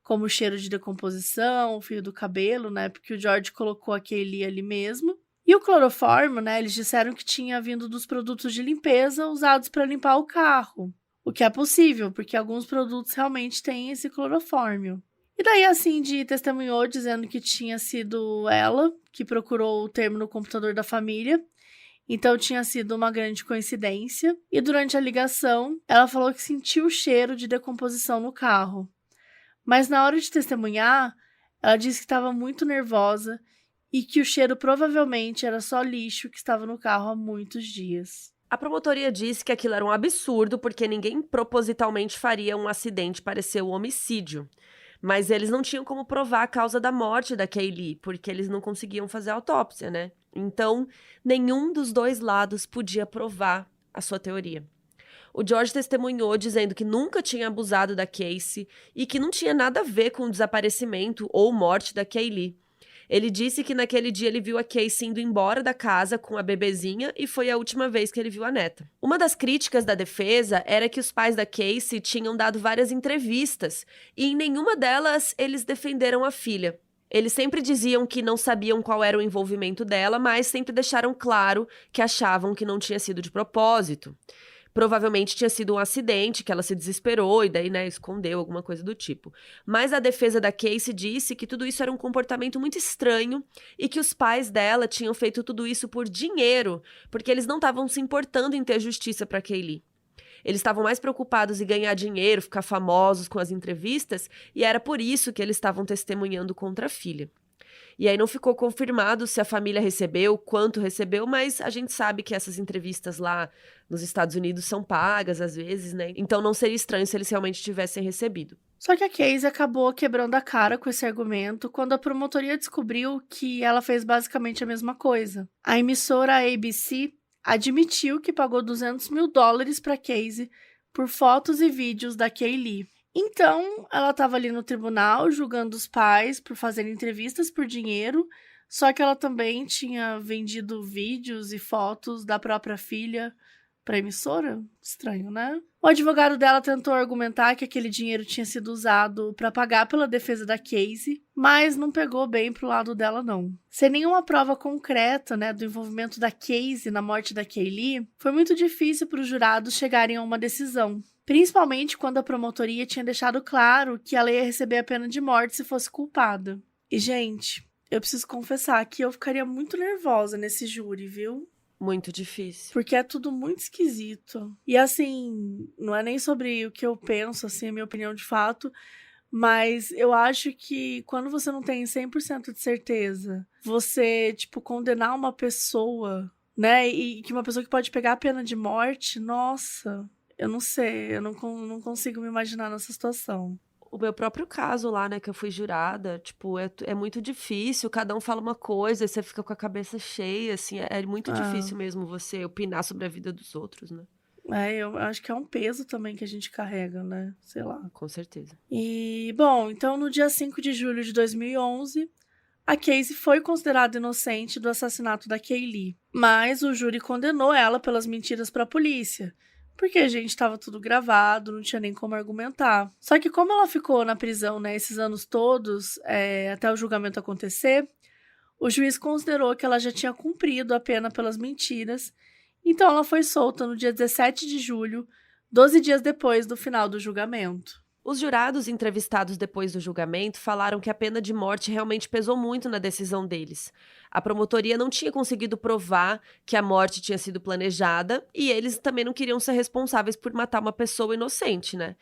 como o cheiro de decomposição, o fio do cabelo, né? Porque o George colocou a Kaylee ali mesmo. E o clorofórmio, né? Eles disseram que tinha vindo dos produtos de limpeza usados para limpar o carro. O que é possível, porque alguns produtos realmente têm esse clorofórmio. E daí a Cindy testemunhou dizendo que tinha sido ela que procurou o termo no computador da família. Então tinha sido uma grande coincidência. E durante a ligação, ela falou que sentiu o cheiro de decomposição no carro. Mas na hora de testemunhar, ela disse que estava muito nervosa e que o cheiro provavelmente era só lixo que estava no carro há muitos dias. A promotoria disse que aquilo era um absurdo porque ninguém propositalmente faria um acidente parecer um homicídio. Mas eles não tinham como provar a causa da morte da Kaylee, porque eles não conseguiam fazer autópsia, né? Então, nenhum dos dois lados podia provar a sua teoria. O George testemunhou dizendo que nunca tinha abusado da Casey e que não tinha nada a ver com o desaparecimento ou morte da Kaylee. Ele disse que naquele dia ele viu a Casey indo embora da casa com a bebezinha e foi a última vez que ele viu a neta. Uma das críticas da defesa era que os pais da Casey tinham dado várias entrevistas e em nenhuma delas eles defenderam a filha. Eles sempre diziam que não sabiam qual era o envolvimento dela, mas sempre deixaram claro que achavam que não tinha sido de propósito. Provavelmente tinha sido um acidente, que ela se desesperou e daí, né, escondeu alguma coisa do tipo. Mas a defesa da Casey disse que tudo isso era um comportamento muito estranho e que os pais dela tinham feito tudo isso por dinheiro, porque eles não estavam se importando em ter justiça para Kaylee. Eles estavam mais preocupados em ganhar dinheiro, ficar famosos com as entrevistas, e era por isso que eles estavam testemunhando contra a filha. E aí não ficou confirmado se a família recebeu, quanto recebeu, mas a gente sabe que essas entrevistas lá nos Estados Unidos são pagas às vezes, né? Então não seria estranho se eles realmente tivessem recebido. Só que a Casey acabou quebrando a cara com esse argumento quando a promotoria descobriu que ela fez basicamente a mesma coisa. A emissora ABC admitiu que pagou $200 mil para Casey por fotos e vídeos da Kaylee. Então, ela estava ali no tribunal julgando os pais por fazerem entrevistas por dinheiro, só que ela também tinha vendido vídeos e fotos da própria filha para a emissora? Estranho, né? O advogado dela tentou argumentar que aquele dinheiro tinha sido usado para pagar pela defesa da Casey, mas não pegou bem pro lado dela, não. Sem nenhuma prova concreta, né, do envolvimento da Casey na morte da Kaylee, foi muito difícil para os jurados chegarem a uma decisão. Principalmente quando a promotoria tinha deixado claro que ela ia receber a pena de morte se fosse culpada. E, gente, eu preciso confessar que eu ficaria muito nervosa nesse júri, viu? Muito difícil. Porque é tudo muito esquisito. E, assim, não é nem sobre o que eu penso, assim, a minha opinião de fato, mas eu acho que quando você não tem 100% de certeza, você, tipo, condenar uma pessoa, né, e que uma pessoa que pode pegar a pena de morte, nossa... Eu não sei, eu não consigo me imaginar nessa situação. O meu próprio caso lá, né, que eu fui jurada, tipo, é muito difícil, cada um fala uma coisa, e você fica com a cabeça cheia, assim, é muito difícil mesmo você opinar sobre a vida dos outros, né? Eu acho que é um peso também que a gente carrega, né? Sei lá. Com certeza. E, bom, então no dia 5 de julho de 2011, a Casey foi considerada inocente do assassinato da Kaylee, mas o júri condenou ela pelas mentiras para a polícia. Porque, gente, estava tudo gravado, não tinha nem como argumentar. Só que como ela ficou na prisão, né, esses anos todos, até o julgamento acontecer, o juiz considerou que ela já tinha cumprido a pena pelas mentiras, então ela foi solta no dia 17 de julho, 12 dias depois do final do julgamento. Os jurados entrevistados depois do julgamento falaram que a pena de morte realmente pesou muito na decisão deles. A promotoria não tinha conseguido provar que a morte tinha sido planejada e eles também não queriam ser responsáveis por matar uma pessoa inocente, né?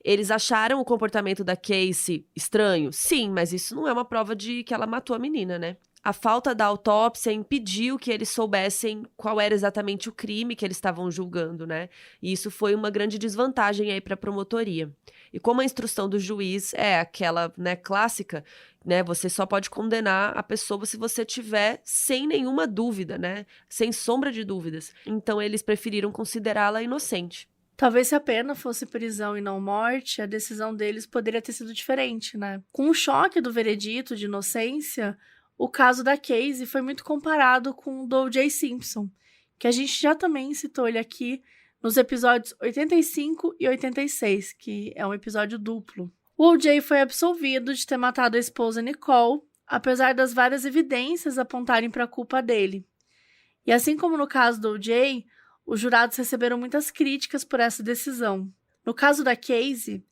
Eles acharam o comportamento da Casey estranho? Sim, mas isso não é uma prova de que ela matou a menina, né? A falta da autópsia impediu que eles soubessem qual era exatamente o crime que eles estavam julgando, né? E isso foi uma grande desvantagem aí para a promotoria. E como a instrução do juiz é aquela, né, clássica, né, você só pode condenar a pessoa se você tiver sem nenhuma dúvida, né? Sem sombra de dúvidas. Então eles preferiram considerá-la inocente. Talvez se a pena fosse prisão e não morte, a decisão deles poderia ter sido diferente, né? Com o choque do veredito de inocência, o caso da Casey foi muito comparado com o do O.J. Simpson, que a gente já também citou ele aqui nos episódios 85 e 86, que é um episódio duplo. O O.J. foi absolvido de ter matado a esposa Nicole, apesar das várias evidências apontarem para a culpa dele. E assim como no caso do O.J., os jurados receberam muitas críticas por essa decisão. No caso da Casey,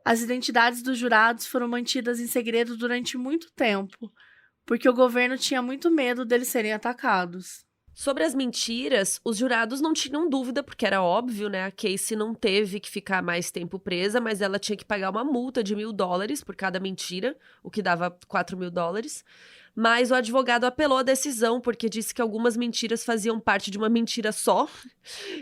as identidades dos jurados foram mantidas em segredo durante muito tempo, porque o governo tinha muito medo deles serem atacados. Sobre as mentiras, os jurados não tinham dúvida, porque era óbvio, né? A Casey não teve que ficar mais tempo presa, mas ela tinha que pagar uma multa de $1.000 por cada mentira, o que dava $4.000. Mas o advogado apelou a decisão, porque disse que algumas mentiras faziam parte de uma mentira só.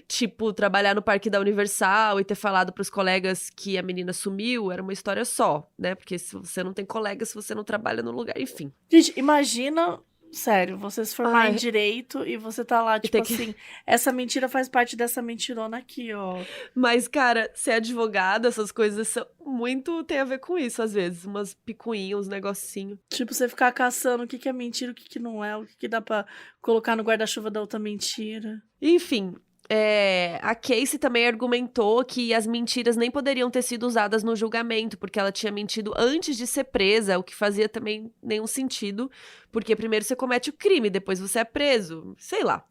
Tipo, trabalhar no parque da Universal e ter falado pros colegas que a menina sumiu, era uma história só, né? Porque se você não tem colegas, se você não trabalha no lugar, enfim. Gente, imagina, sério, você se formar Ai. em direito e você tá lá, tipo tem que- assim, essa mentira faz parte dessa mentirona aqui, ó. Mas, cara, ser advogada, essas coisas são muito tem a ver com isso, às vezes. Umas picuinhas, uns negocinho. Tipo, você ficar caçando o que é mentira, o que não é, o que dá pra colocar no guarda-chuva da outra mentira. Enfim, a Casey também argumentou que as mentiras nem poderiam ter sido usadas no julgamento, porque ela tinha mentido antes de ser presa, o que fazia também nenhum sentido, porque primeiro você comete o crime, depois você é preso, sei lá.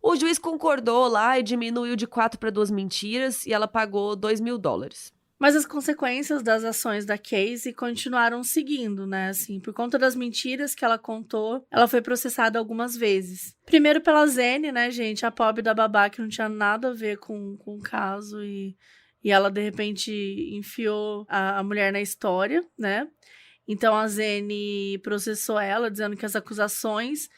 O juiz concordou lá e diminuiu de 4 para 2 mentiras e ela pagou $2.000. Mas as consequências das ações da Casey continuaram seguindo, né? Assim, por conta das mentiras que ela contou, ela foi processada algumas vezes. Primeiro pela Zene, né, gente? A pobre da babá que não tinha nada a ver com o caso e ela, de repente, enfiou a mulher na história, né? Então a Zene processou ela, dizendo que as acusações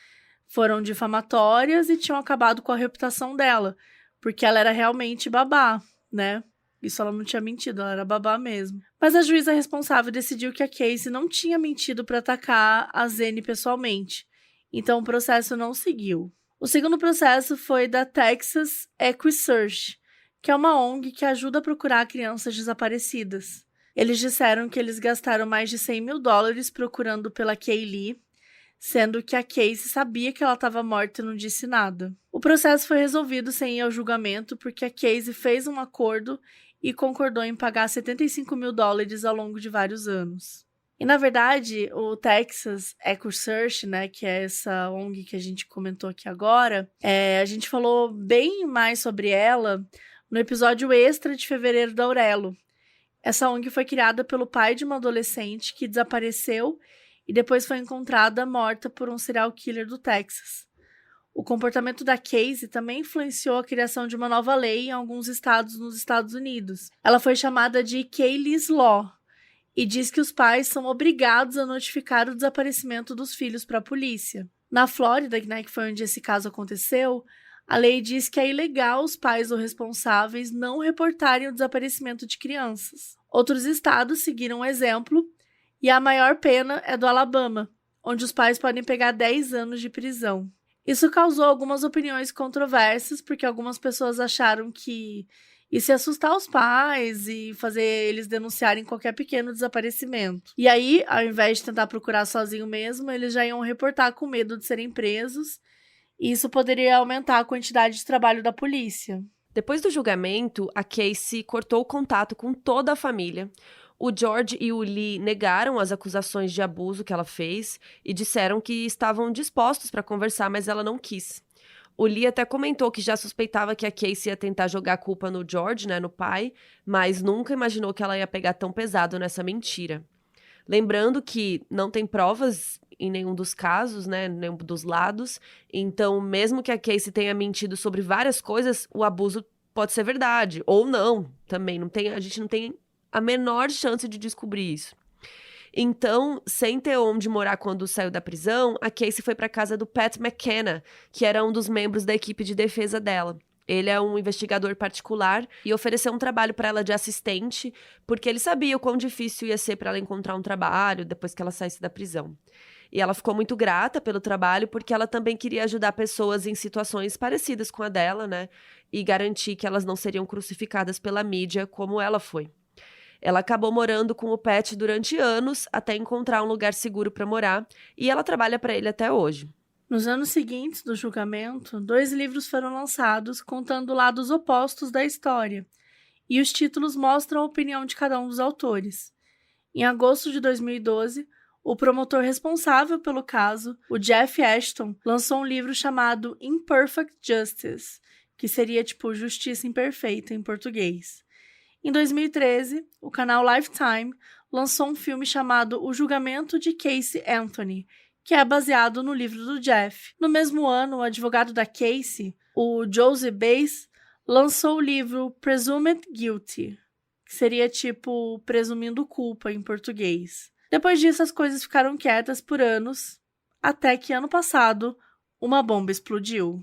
foram difamatórias e tinham acabado com a reputação dela, porque ela era realmente babá, né? Isso ela não tinha mentido, ela era babá mesmo. Mas a juíza responsável decidiu que a Casey não tinha mentido para atacar a Zene pessoalmente. Então o processo não seguiu. O segundo processo foi da Texas EquiSearch, que é uma ONG que ajuda a procurar crianças desaparecidas. Eles disseram que eles gastaram mais de $100.000 procurando pela Kaylee, sendo que a Casey sabia que ela estava morta e não disse nada. O processo foi resolvido sem ir ao julgamento porque a Casey fez um acordo e concordou em pagar $75.000 ao longo de vários anos. E, na verdade, o Texas EquiSearch, né, que é essa ONG que a gente comentou aqui agora, a gente falou bem mais sobre ela no episódio extra de fevereiro da Aurelo. Essa ONG foi criada pelo pai de uma adolescente que desapareceu e depois foi encontrada morta por um serial killer do Texas. O comportamento da Casey também influenciou a criação de uma nova lei em alguns estados nos Estados Unidos. Ela foi chamada de Kaylee's Law e diz que os pais são obrigados a notificar o desaparecimento dos filhos para a polícia. Na Flórida, né, que foi onde esse caso aconteceu, a lei diz que é ilegal os pais ou responsáveis não reportarem o desaparecimento de crianças. Outros estados seguiram o exemplo e a maior pena é do Alabama, onde os pais podem pegar 10 anos de prisão. Isso causou algumas opiniões controversas, porque algumas pessoas acharam que isso ia assustar os pais e fazer eles denunciarem qualquer pequeno desaparecimento. E aí, ao invés de tentar procurar sozinho mesmo, eles já iam reportar com medo de serem presos, e isso poderia aumentar a quantidade de trabalho da polícia. Depois do julgamento, a Casey cortou o contato com toda a família. O George e o Lee negaram as acusações de abuso que ela fez e disseram que estavam dispostos para conversar, mas ela não quis. O Lee até comentou que já suspeitava que a Casey ia tentar jogar a culpa no George, né, no pai, mas nunca imaginou que ela ia pegar tão pesado nessa mentira. Lembrando que não tem provas em nenhum dos casos, né, nenhum dos lados, então mesmo que a Casey tenha mentido sobre várias coisas, o abuso pode ser verdade, ou não, também. A gente não tem a menor chance de descobrir isso. Então, sem ter onde morar quando saiu da prisão, a Casey foi para casa do Pat McKenna, que era um dos membros da equipe de defesa dela. Ele é um investigador particular e ofereceu um trabalho para ela de assistente, porque ele sabia o quão difícil ia ser para ela encontrar um trabalho depois que ela saísse da prisão. E ela ficou muito grata pelo trabalho, porque ela também queria ajudar pessoas em situações parecidas com a dela, né? E garantir que elas não seriam crucificadas pela mídia como ela foi. Ela acabou morando com o Pat durante anos, até encontrar um lugar seguro para morar, e ela trabalha para ele até hoje. Nos anos seguintes do julgamento, 2 livros foram lançados contando lados opostos da história, e os títulos mostram a opinião de cada um dos autores. Em agosto de 2012, o promotor responsável pelo caso, o Jeff Ashton, lançou um livro chamado Imperfect Justice, que seria tipo Justiça Imperfeita em português. Em 2013, o canal Lifetime lançou um filme chamado O Julgamento de Casey Anthony, que é baseado no livro do Jeff. No mesmo ano, o advogado da Casey, o Josie Bass, lançou o livro Presumed Guilty, que seria tipo Presumindo Culpa em português. Depois disso, as coisas ficaram quietas por anos, até que ano passado, uma bomba explodiu.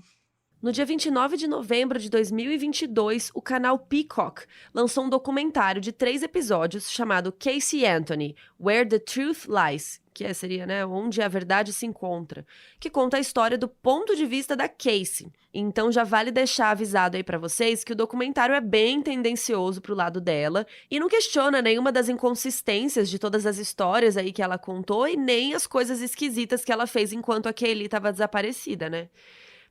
No dia 29 de novembro de 2022, o canal Peacock lançou um documentário de 3 episódios chamado Casey Anthony, Where the Truth Lies, que seria, né, onde a verdade se encontra, que conta a história do ponto de vista da Casey. Então já vale deixar avisado aí pra vocês que o documentário é bem tendencioso pro lado dela e não questiona nenhuma das inconsistências de todas as histórias aí que ela contou e nem as coisas esquisitas que ela fez enquanto a Kaylee estava desaparecida, né?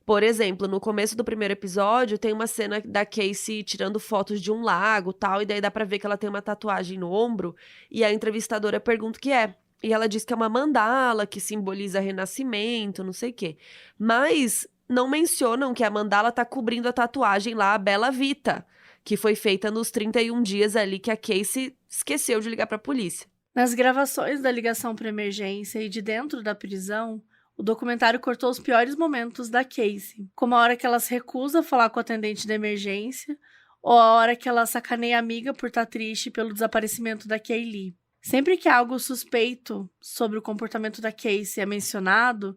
Por exemplo, no começo do primeiro episódio, tem uma cena da Casey tirando fotos de um lago, tal, e daí dá pra ver que ela tem uma tatuagem no ombro, e a entrevistadora pergunta o que é. E ela diz que é uma mandala, que simboliza renascimento, não sei o quê. Mas não mencionam que a mandala tá cobrindo a tatuagem lá, a Bella Vita, que foi feita nos 31 dias ali que a Casey esqueceu de ligar pra polícia. Nas gravações da ligação para emergência e de dentro da prisão, o documentário cortou os piores momentos da Casey, como a hora que ela se recusa a falar com o atendente da emergência, ou a hora que ela sacaneia a amiga por estar triste pelo desaparecimento da Kaylee. Sempre que algo suspeito sobre o comportamento da Casey é mencionado,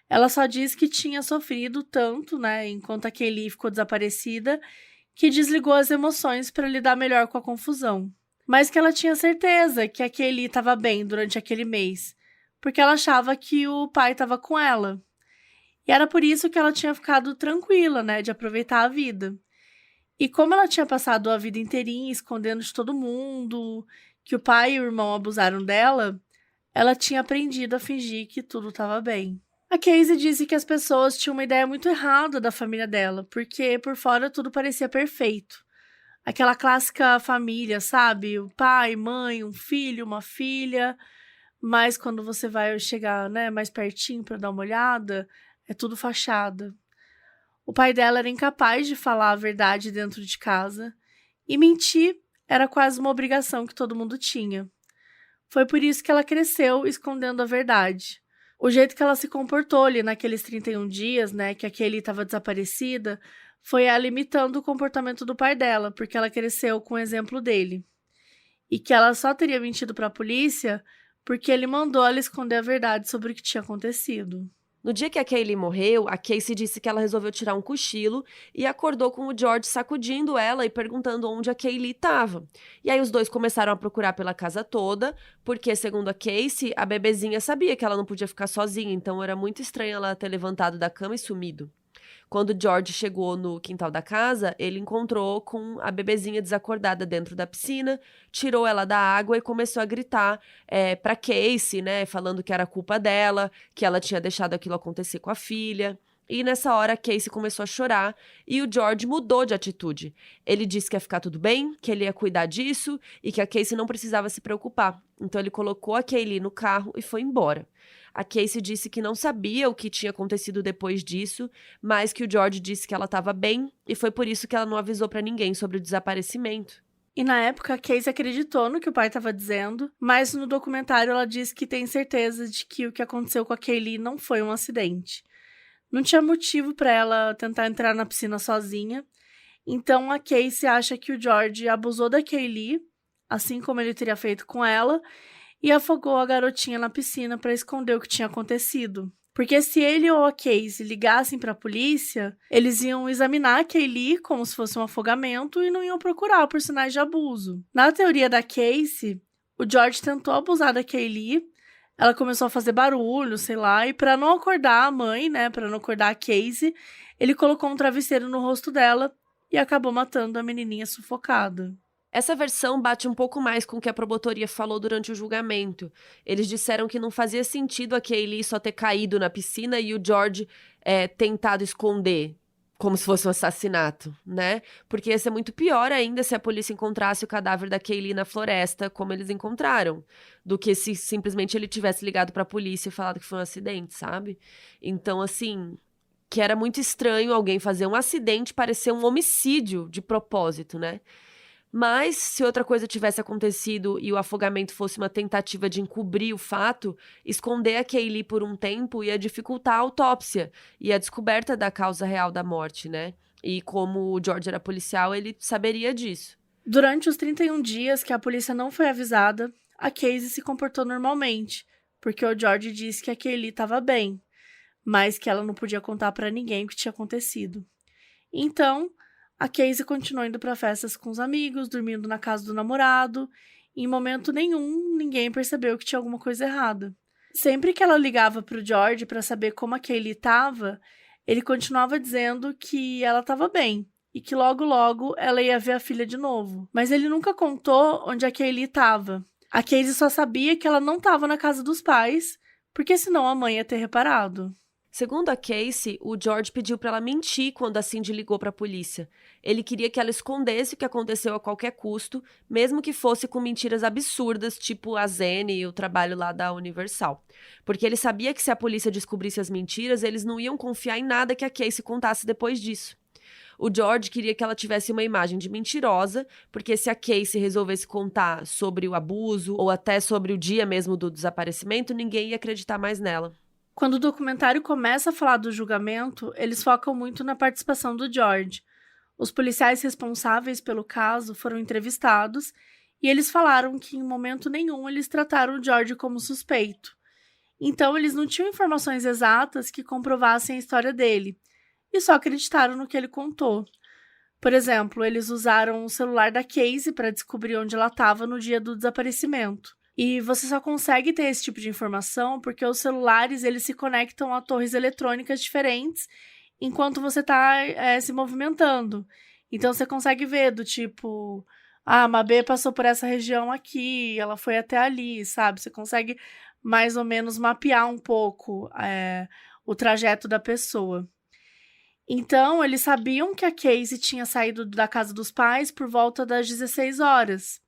ela só diz que tinha sofrido tanto, né, enquanto a Kaylee ficou desaparecida, que desligou as emoções para lidar melhor com a confusão. Mas que ela tinha certeza que a Kaylee estava bem durante aquele mês, porque ela achava que o pai estava com ela. E era por isso que ela tinha ficado tranquila, né, de aproveitar a vida. E como ela tinha passado a vida inteirinha escondendo de todo mundo, que o pai e o irmão abusaram dela, ela tinha aprendido a fingir que tudo estava bem. A Casey disse que as pessoas tinham uma ideia muito errada da família dela, porque por fora tudo parecia perfeito. Aquela clássica família, sabe? O pai, mãe, um filho, uma filha. Mas quando você vai chegar, né, mais pertinho para dar uma olhada, é tudo fachada. O pai dela era incapaz de falar a verdade dentro de casa, e mentir era quase uma obrigação que todo mundo tinha. Foi por isso que ela cresceu escondendo a verdade. O jeito que ela se comportou ali naqueles 31 dias, né, que a Kaylee estava desaparecida, foi ela imitando o comportamento do pai dela, porque ela cresceu com o exemplo dele. E que ela só teria mentido para a polícia porque ele mandou ela esconder a verdade sobre o que tinha acontecido. No dia que a Kaylee morreu, a Casey disse que ela resolveu tirar um cochilo e acordou com o George sacudindo ela e perguntando onde a Kaylee estava. E aí os dois começaram a procurar pela casa toda, porque, segundo a Casey, a bebezinha sabia que ela não podia ficar sozinha, então era muito estranho ela ter levantado da cama e sumido. Quando George chegou no quintal da casa, ele encontrou com a bebezinha desacordada dentro da piscina, tirou ela da água e começou a gritar pra Casey, né, falando que era culpa dela, que ela tinha deixado aquilo acontecer com a filha. E nessa hora a Casey começou a chorar e o George mudou de atitude. Ele disse que ia ficar tudo bem, que ele ia cuidar disso e que a Casey não precisava se preocupar. Então ele colocou a Kaylee no carro e foi embora. A Casey disse que não sabia o que tinha acontecido depois disso, mas que o George disse que ela estava bem e foi por isso que ela não avisou para ninguém sobre o desaparecimento. E na época, a Casey acreditou no que o pai estava dizendo, mas no documentário ela diz que tem certeza de que o que aconteceu com a Kaylee não foi um acidente. Não tinha motivo para ela tentar entrar na piscina sozinha, então a Casey acha que o George abusou da Kaylee, assim como ele teria feito com ela, e afogou a garotinha na piscina para esconder o que tinha acontecido. Porque se ele ou a Casey ligassem para a polícia, eles iam examinar a Kaylee como se fosse um afogamento e não iam procurar por sinais de abuso. Na teoria da Casey, o George tentou abusar da Kaylee, ela começou a fazer barulho, sei lá, e para não acordar a mãe, né, para não acordar a Casey, ele colocou um travesseiro no rosto dela e acabou matando a menininha sufocada. Essa versão bate um pouco mais com o que a promotoria falou durante o julgamento. Eles disseram que não fazia sentido a Kaylee só ter caído na piscina e o George tentado esconder, como se fosse um assassinato, né? Porque ia ser muito pior ainda se a polícia encontrasse o cadáver da Kaylee na floresta, como eles encontraram, do que se simplesmente ele tivesse ligado pra polícia e falado que foi um acidente, sabe? Então, assim, que era muito estranho alguém fazer um acidente parecer um homicídio de propósito, né? Mas, se outra coisa tivesse acontecido e o afogamento fosse uma tentativa de encobrir o fato, esconder a Kaylee por um tempo ia dificultar a autópsia e a descoberta da causa real da morte, né? E como o George era policial, ele saberia disso. Durante os 31 dias que a polícia não foi avisada, a Casey se comportou normalmente, porque o George disse que a Kaylee estava bem, mas que ela não podia contar para ninguém o que tinha acontecido. Então, a Casey continuou indo para festas com os amigos, dormindo na casa do namorado, e em momento nenhum ninguém percebeu que tinha alguma coisa errada. Sempre que ela ligava para o George para saber como a Kaylee estava, ele continuava dizendo que ela estava bem e que logo logo ela ia ver a filha de novo. Mas ele nunca contou onde a Kaylee estava. A Casey só sabia que ela não estava na casa dos pais, porque senão a mãe ia ter reparado. Segundo a Casey, o George pediu para ela mentir quando a Cindy ligou para a polícia. Ele queria que ela escondesse o que aconteceu a qualquer custo, mesmo que fosse com mentiras absurdas, tipo a Zene e o trabalho lá da Universal. Porque ele sabia que se a polícia descobrisse as mentiras, eles não iam confiar em nada que a Casey contasse depois disso. O George queria que ela tivesse uma imagem de mentirosa, porque se a Casey resolvesse contar sobre o abuso ou até sobre o dia mesmo do desaparecimento, ninguém ia acreditar mais nela. Quando o documentário começa a falar do julgamento, eles focam muito na participação do George. Os policiais responsáveis pelo caso foram entrevistados e eles falaram que em momento nenhum eles trataram o George como suspeito. Então eles não tinham informações exatas que comprovassem a história dele e só acreditaram no que ele contou. Por exemplo, eles usaram o celular da Casey para descobrir onde ela estava no dia do desaparecimento. E você só consegue ter esse tipo de informação porque os celulares eles se conectam a torres eletrônicas diferentes enquanto você está se movimentando. Então você consegue ver do tipo, a Mabê passou por essa região aqui, ela foi até ali, sabe? Você consegue mais ou menos mapear um pouco o trajeto da pessoa. Então, eles sabiam que a Casey tinha saído da casa dos pais por volta das 16 horas.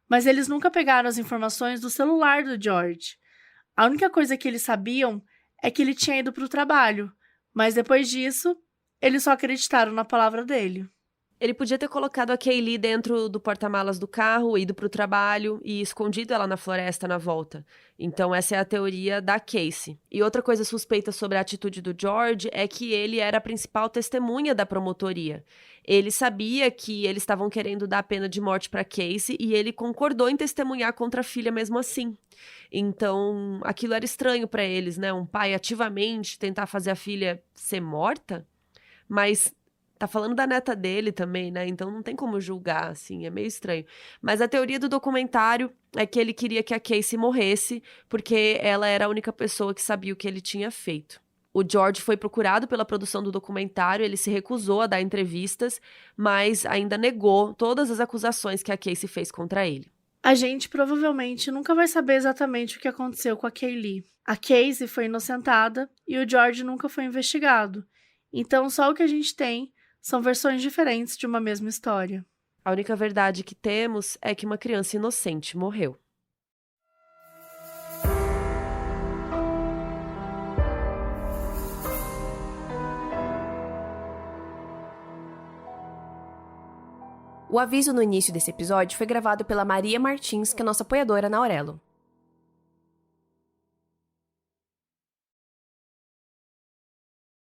Mas eles nunca pegaram as informações do celular do George. A única coisa que eles sabiam é que ele tinha ido para o trabalho, mas depois disso, eles só acreditaram na palavra dele. Ele podia ter colocado a Kaylee dentro do porta-malas do carro, ido pro trabalho e escondido ela na floresta na volta. Então essa é a teoria da Casey. E outra coisa suspeita sobre a atitude do George é que ele era a principal testemunha da promotoria. Ele sabia que eles estavam querendo dar a pena de morte para Casey e ele concordou em testemunhar contra a filha mesmo assim. Então aquilo era estranho para eles, né? Um pai ativamente tentar fazer a filha ser morta, mas tá falando da neta dele também, né? Então não tem como julgar, assim, é meio estranho. Mas a teoria do documentário é que ele queria que a Casey morresse, porque ela era a única pessoa que sabia o que ele tinha feito. O George foi procurado pela produção do documentário, ele se recusou a dar entrevistas, mas ainda negou todas as acusações que a Casey fez contra ele. A gente provavelmente nunca vai saber exatamente o que aconteceu com a Kaylee. A Casey foi inocentada e o George nunca foi investigado. Então só o que a gente tem são versões diferentes de uma mesma história. A única verdade que temos é que uma criança inocente morreu. O aviso no início desse episódio foi gravado pela Maria Martins, que é nossa apoiadora na Aurelo.